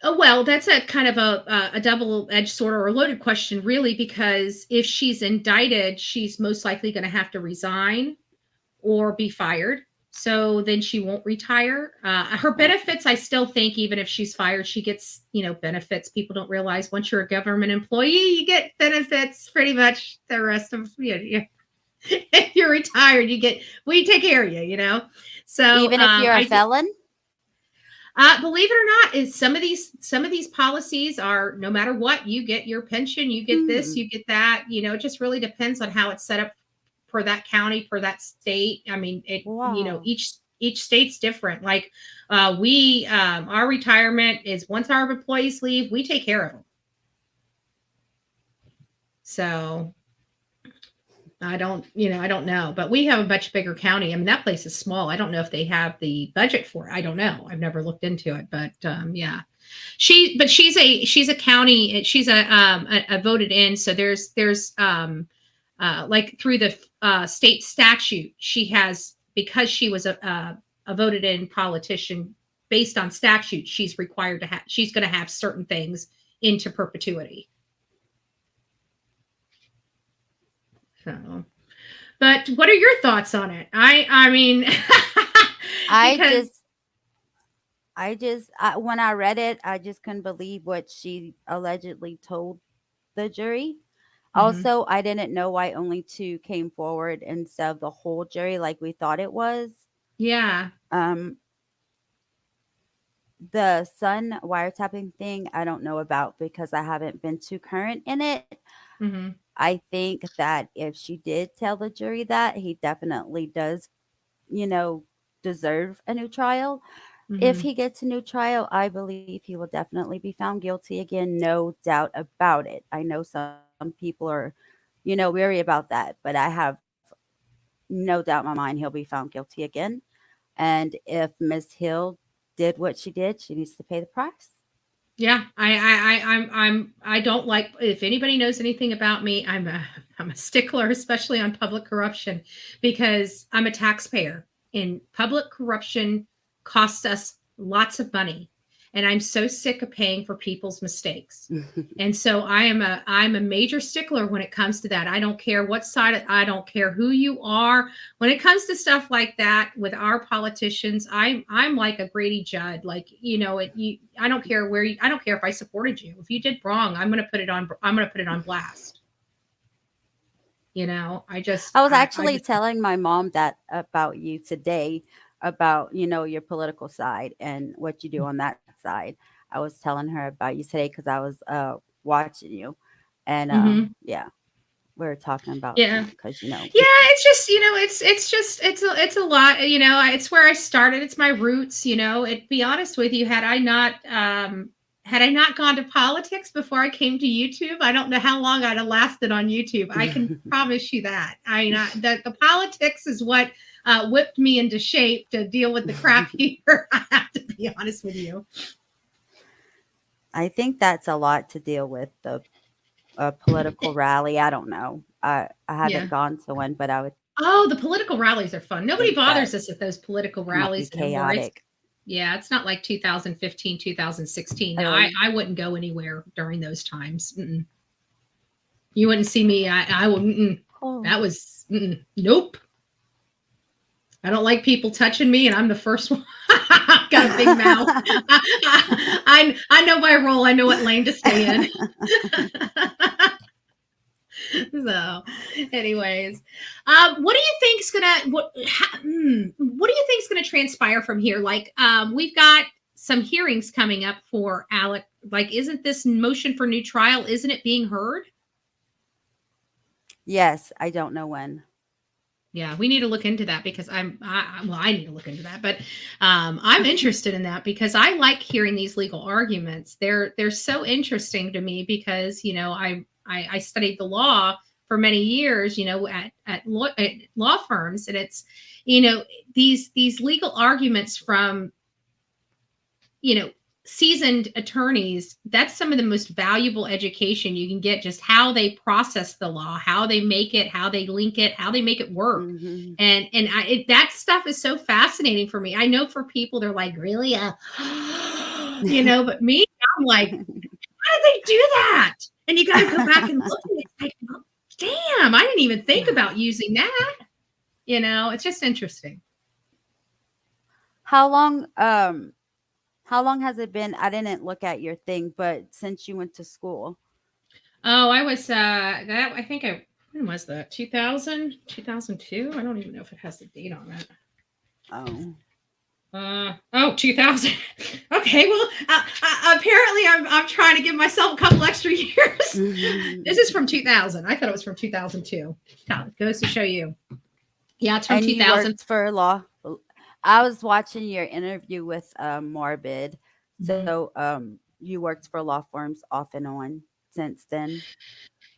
Well, that's a kind of a double-edged sword or a loaded question, really, because if she's indicted, she's most likely going to have to resign or be fired. So then she won't retire. Her benefits, I still think, even if she's fired, she gets, benefits. People don't realize once you're a government employee, you get benefits pretty much the rest of, if you're retired, we take care of you, So even if you're a felon? Believe it or not, is some of these policies are no matter what, you get your pension, you get this, you get that. It just really depends on how it's set up for that county, for that state. I mean, each state's different. Like our retirement is once our employees leave, we take care of them. So I don't know, but we have a much bigger county. I mean, that place is small. I don't know if they have the budget for it. I don't know. I've never looked into it, but yeah, she's a county. She's a voted in. So there's like through the state statute, she has, because she was a voted in politician based on statute, she's required to she's going to have certain things into perpetuity. So, but what are your thoughts on it? I mean, when I read it, I just couldn't believe what she allegedly told the jury. Also, I didn't know why only 2 came forward instead of the whole jury like we thought it was. Yeah. The son wiretapping thing, I don't know about because I haven't been too current in it. I think that if she did tell the jury that, he definitely does, deserve a new trial. If he gets a new trial, I believe he will definitely be found guilty again. No doubt about it. I know some people are, weary about that, but I have no doubt in my mind he'll be found guilty again. And if Miss Hill did what she did, she needs to pay the price. Yeah, I don't like, if anybody knows anything about me, I'm a stickler, especially on public corruption, because I'm a taxpayer, and public corruption costs us lots of money. and I'm so sick of paying for people's mistakes. And so I'm a major stickler when it comes to that. I don't care what side, I don't care who you are. When it comes to stuff like that with our politicians, I'm like a Grady Judd. Like, I don't care I don't care if I supported you. If you did wrong, I'm going to put it on blast. I was actually telling my mom that about you today, about your political side and what you do on that side. I was telling her about you today because I was watching you, and yeah, we were talking about because it's just it's a lot. It's where I started. It's my roots. To be honest with you, had I not gone to politics before I came to YouTube, I don't know how long I'd have lasted on YouTube. I can promise you that. The politics is what whipped me into shape to deal with the crap here. I have to be honest with you. I think that's a lot to deal with, the political rally. I don't know. I haven't gone to one, but I would. Oh, the political rallies are fun. Nobody bothers us at those political rallies anymore. Chaotic. It's not like 2015, 2016. No, I wouldn't go anywhere during those times. Mm-mm. You wouldn't see me. I wouldn't. That was nope. I don't like people touching me, and I'm the first one. I've got a big mouth. I know my role. I know what lane to stay in. So, anyways, what do you think's gonna transpire from here? Like, we've got some hearings coming up for Alex. Like, isn't this motion for new trial? Isn't it being heard? Yes, I don't know when. Yeah, we need to look into that because I need to look into that, but I'm interested in that because I like hearing these legal arguments. They're so interesting to me because I studied the law for many years, at law firms, and it's these legal arguments from seasoned attorneys. That's some of the most valuable education you can get, just how they process the law, how they make it, how they link it, how they make it work. Mm-hmm. And that stuff is so fascinating for me. I know for people, they're like, really? But me, I'm like, how did they do that? And you got to go back and look at it. Like, oh, damn, I didn't even think about using that. It's just interesting. How long has it been? I didn't look at your thing, but since you went to school. Oh, I was when was that? 2000, 2002? I don't even know if it has the date on it. Oh. 2000. Okay, well, apparently I'm trying to give myself a couple extra years. This is from 2000. I thought it was from 2002. It goes to show you. Yeah, it's from 2000. You worked for law. I was watching your interview with Morbid. So you worked for law firms off and on since then?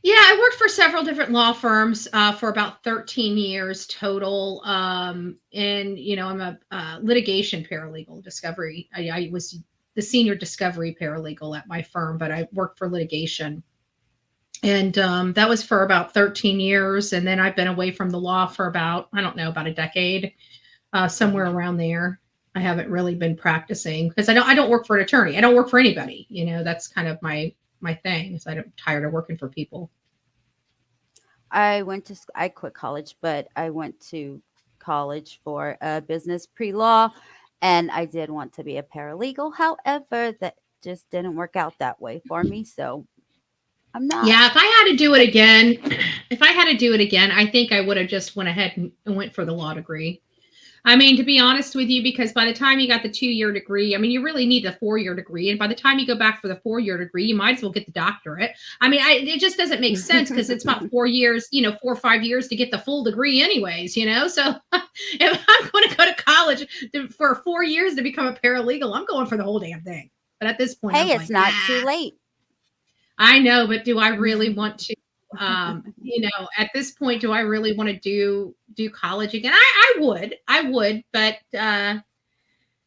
Yeah, I worked for several different law firms for about 13 years total. And, I'm a litigation paralegal discovery. I was the senior discovery paralegal at my firm, but I worked for litigation. And that was for about 13 years. And then I've been away from the law for about a decade. Somewhere around there. I haven't really been practicing because I don't work for an attorney. I don't work for anybody. That's kind of my thing. So I'm tired of working for people. I quit college, but I went to college for business pre-law, and I did want to be a paralegal. However, that just didn't work out that way for me. So I'm not. Yeah, if I had to do it again, I think I would have just went ahead and went for the law degree. I mean, to be honest with you, because by the time you got the 2-year degree, I mean, you really need the 4-year degree. And by the time you go back for the 4-year degree, you might as well get the doctorate. I mean, it just doesn't make sense because it's about 4 years, 4 or 5 years to get the full degree anyways, So if I'm going to go to college for 4 years to become a paralegal, I'm going for the whole damn thing. But at this point, hey, it's not too late. I know, but do I really want to? At this point, do I really want to do college again? I would, but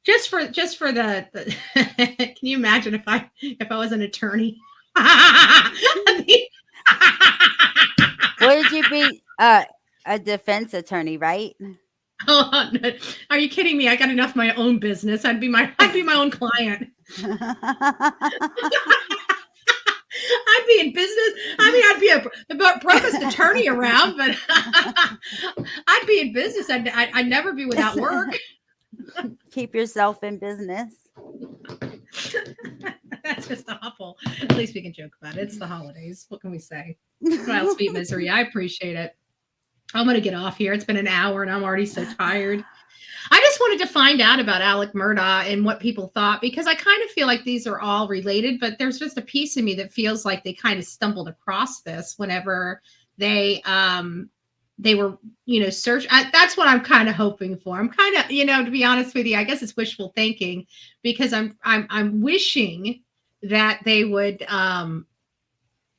just for the can you imagine if I was an attorney? What did you be? A defense attorney, right? Oh, are you kidding me? I got enough of my own business. I'd be my own client. I'd be in business. I mean, I'd be the brokest attorney around, but I'd be in business. I'd never be without work. Keep yourself in business. That's just awful. At least we can joke about it. It's the holidays. What can we say? Well, sweet misery. I appreciate it. I'm going to get off here. It's been an hour and I'm already so tired. I just wanted to find out about Alex Murdaugh and what people thought, because I kind of feel like these are all related, but there's just a piece of me that feels like they kind of stumbled across this whenever they were, search. That's what I'm kind of hoping for. I'm kind of, to be honest with you, I guess it's wishful thinking, because I'm wishing that they would,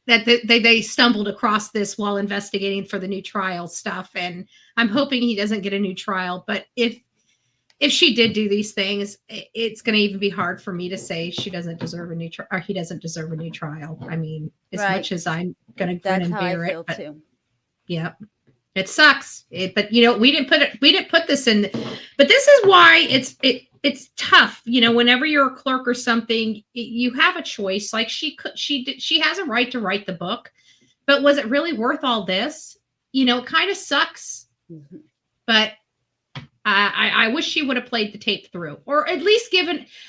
that they stumbled across this while investigating for the new trial stuff. And I'm hoping he doesn't get a new trial. But if she did do these things, it's going to even be hard for me to say she doesn't deserve a new trial, or he doesn't deserve a new trial. I mean, as much as I'm going to grin and bear it. But, too. Yeah, it sucks. But we didn't put this in. But this is why it's tough. Whenever you're a clerk or something, you have a choice. Like she has a right to write the book, but was it really worth all this? It kind of sucks. Mm-hmm. But I wish she would have played the tape through, or at least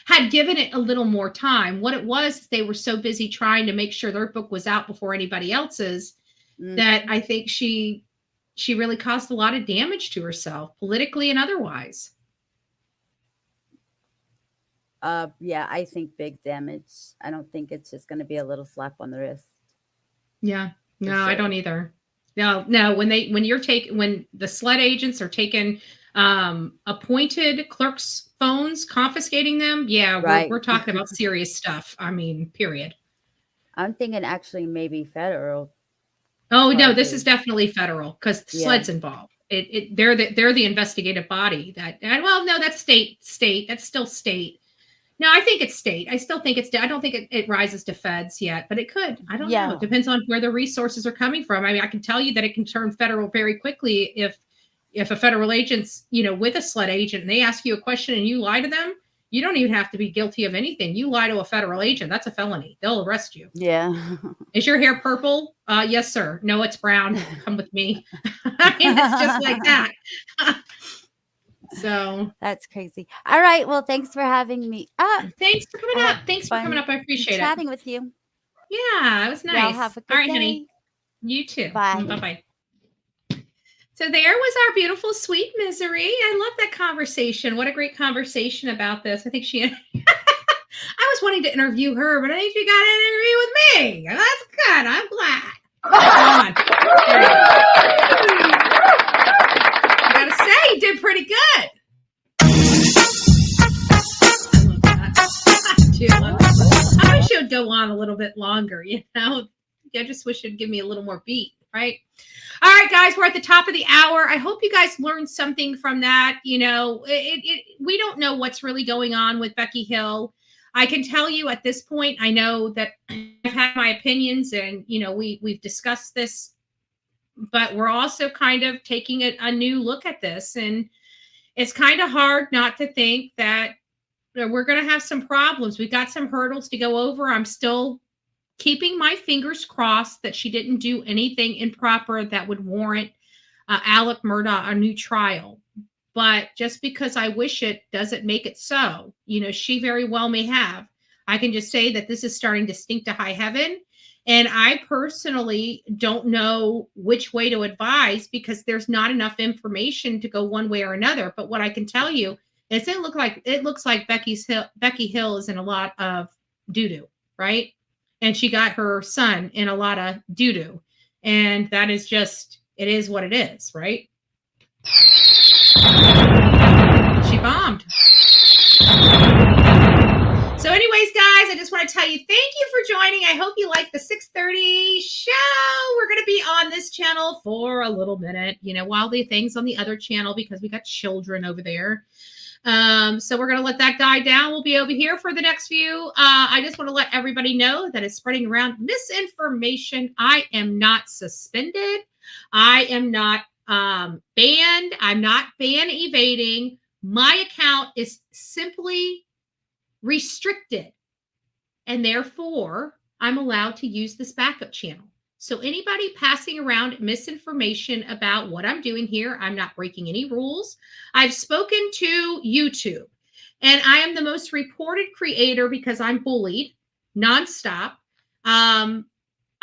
had given it a little more time. What it was, they were so busy trying to make sure their book was out before anybody else's, that I think she really caused a lot of damage to herself, politically and otherwise. Yeah, I think big damage. I don't think it's just going to be a little slap on the wrist. Yeah, no, sure. I don't either. No. When the SLED agents are taking appointed clerks' phones, confiscating them. Yeah, right. we're talking about serious stuff. I mean, period. I'm thinking actually maybe federal. Oh no, this is definitely federal, because SLED's involved. They're the investigative body. That's state. That's still state. No, I think it's state. I still think I don't think it rises to feds yet, but it could. I don't know. It depends on where the resources are coming from. I mean, I can tell you that it can turn federal very quickly if a federal agent's, with a SLED agent, and they ask you a question and you lie to them. You don't even have to be guilty of anything. You lie to a federal agent, that's a felony. They'll arrest you. Yeah. Is your hair purple? Yes, sir. No, it's brown. Come with me. I mean, it's just like that. So that's crazy. All right. Well, thanks for having me up. Thanks for coming up. Thanks for coming up. I appreciate chatting with you. Yeah, it was nice. Y'all have a good day. Honey. You too. Bye. Bye-bye. So there was our beautiful sweet misery. I love that conversation. What a great conversation about this. I think I was wanting to interview her, but I think she got an interview with me. That's good. I'm glad. I gotta say, you did pretty good. I wish it would go on a little bit longer, I just wish it'd give me a little more beat, right? All right, guys, we're at the top of the hour. I hope you guys learned something from that. We don't know what's really going on with Becky Hill. I can tell you at this point, I know that I've had my opinions, and we've discussed this, but we're also kind of taking a new look at this, and it's kind of hard not to think that we're going to have some problems. We've got some hurdles to go over. I'm still keeping my fingers crossed that she didn't do anything improper that would warrant Alex Murdaugh a new trial. But just because I wish it doesn't make it so. She very well may have. I can just say that this is starting to stink to high heaven. And I personally don't know which way to advise, because there's not enough information to go one way or another. But what I can tell you is it looks like Becky Hill is in a lot of doo-doo, right? And she got her son in a lot of doo-doo. And that is just, it is what it is, right? She bombed. So anyways, guys, I just want to tell you, thank you for joining. I hope you like the 6:30 show. We're going to be on this channel for a little minute, while the thing's on the other channel, because we got children over there. So we're going to let that die down. We'll be over here for the next few. I just want to let everybody know that it's spreading around misinformation. I am not suspended. I am not banned. I'm not ban evading. My account is simply restricted. And therefore, I'm allowed to use this backup channel. So anybody passing around misinformation about what I'm doing here, I'm not breaking any rules. I've spoken to YouTube, and I am the most reported creator because I'm bullied nonstop.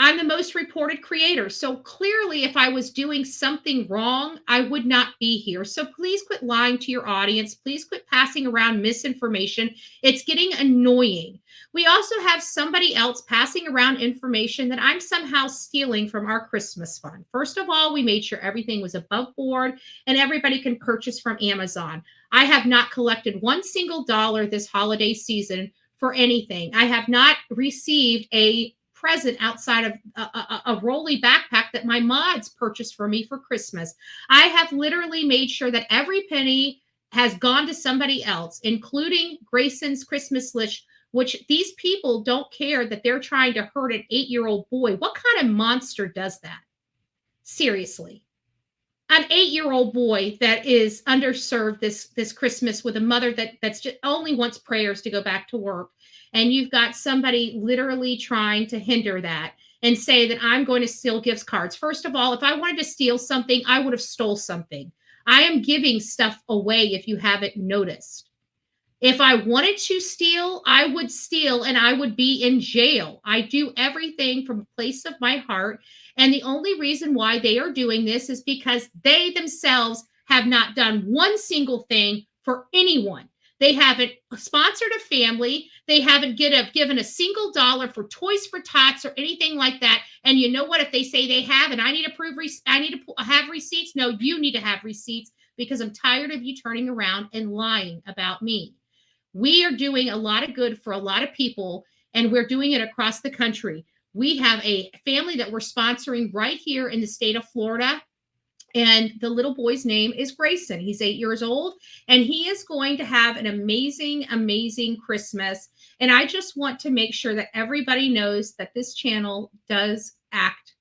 I'm the most reported creator. So clearly, if I was doing something wrong, I would not be here. So please quit lying to your audience. Please quit passing around misinformation. It's getting annoying. We also have somebody else passing around information that I'm somehow stealing from our Christmas fund. First of all, we made sure everything was above board and everybody can purchase from Amazon. I have not collected one single dollar this holiday season for anything. I have not received a present outside of a rolly backpack that my mods purchased for me for Christmas. I have literally made sure that every penny has gone to somebody else, including Grayson's Christmas list, which these people don't care that they're trying to hurt an 8-year-old boy. What kind of monster does that? Seriously. An 8-year-old boy that is underserved this Christmas with a mother that's just only wants prayers to go back to work. And you've got somebody literally trying to hinder that and say that I'm going to steal gift cards. First of all, if I wanted to steal something, I would have stole something. I am giving stuff away if you haven't noticed. If I wanted to steal, I would steal and I would be in jail. I do everything from a place of my heart. And the only reason why they are doing this is because they themselves have not done one single thing for anyone. They haven't sponsored a family. They haven't given a single dollar for Toys for Tots or anything like that. And you know what? If they say they have, and I need to prove, I need to have receipts. No, you need to have receipts because I'm tired of you turning around and lying about me. We are doing a lot of good for a lot of people, and we're doing it across the country. We have a family that we're sponsoring right here in the state of Florida. And the little boy's name is Grayson. He's 8 years old, and he is going to have an amazing, amazing Christmas. And I just want to make sure that everybody knows that this channel does act,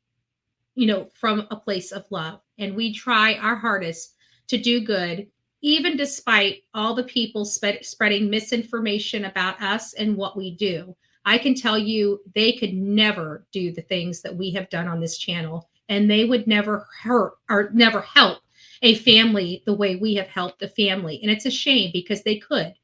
from a place of love. And we try our hardest to do good, even despite all the people spreading misinformation about us and what we do. I can tell you they could never do the things that we have done on this channel. And they would never hurt or never help a family the way we have helped a family. And it's a shame because they could.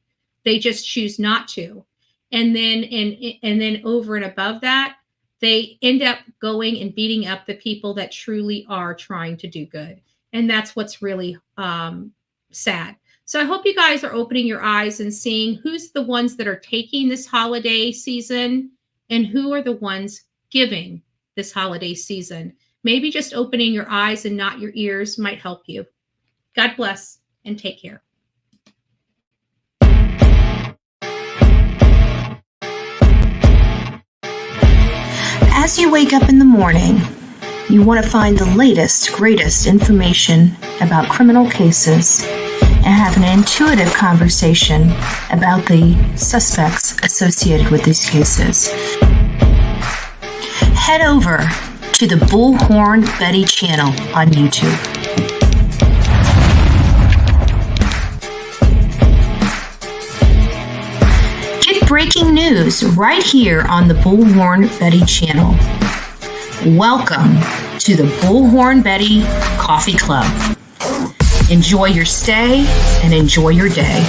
They just choose not to. And then over and above that, they end up going and beating up the people that truly are trying to do good. And that's what's really sad. So I hope you guys are opening your eyes and seeing who's the ones that are taking this holiday season and who are the ones giving this holiday season. Maybe just opening your eyes and not your ears might help you. God bless and take care. As you wake up in the morning, you want to find the latest, greatest information about criminal cases and have an intuitive conversation about the suspects associated with these cases. Head over to the Bullhorn Betty channel on YouTube. Get breaking news right here on the Bullhorn Betty channel. Welcome to the Bullhorn Betty Coffee Club. Enjoy your stay and enjoy your day.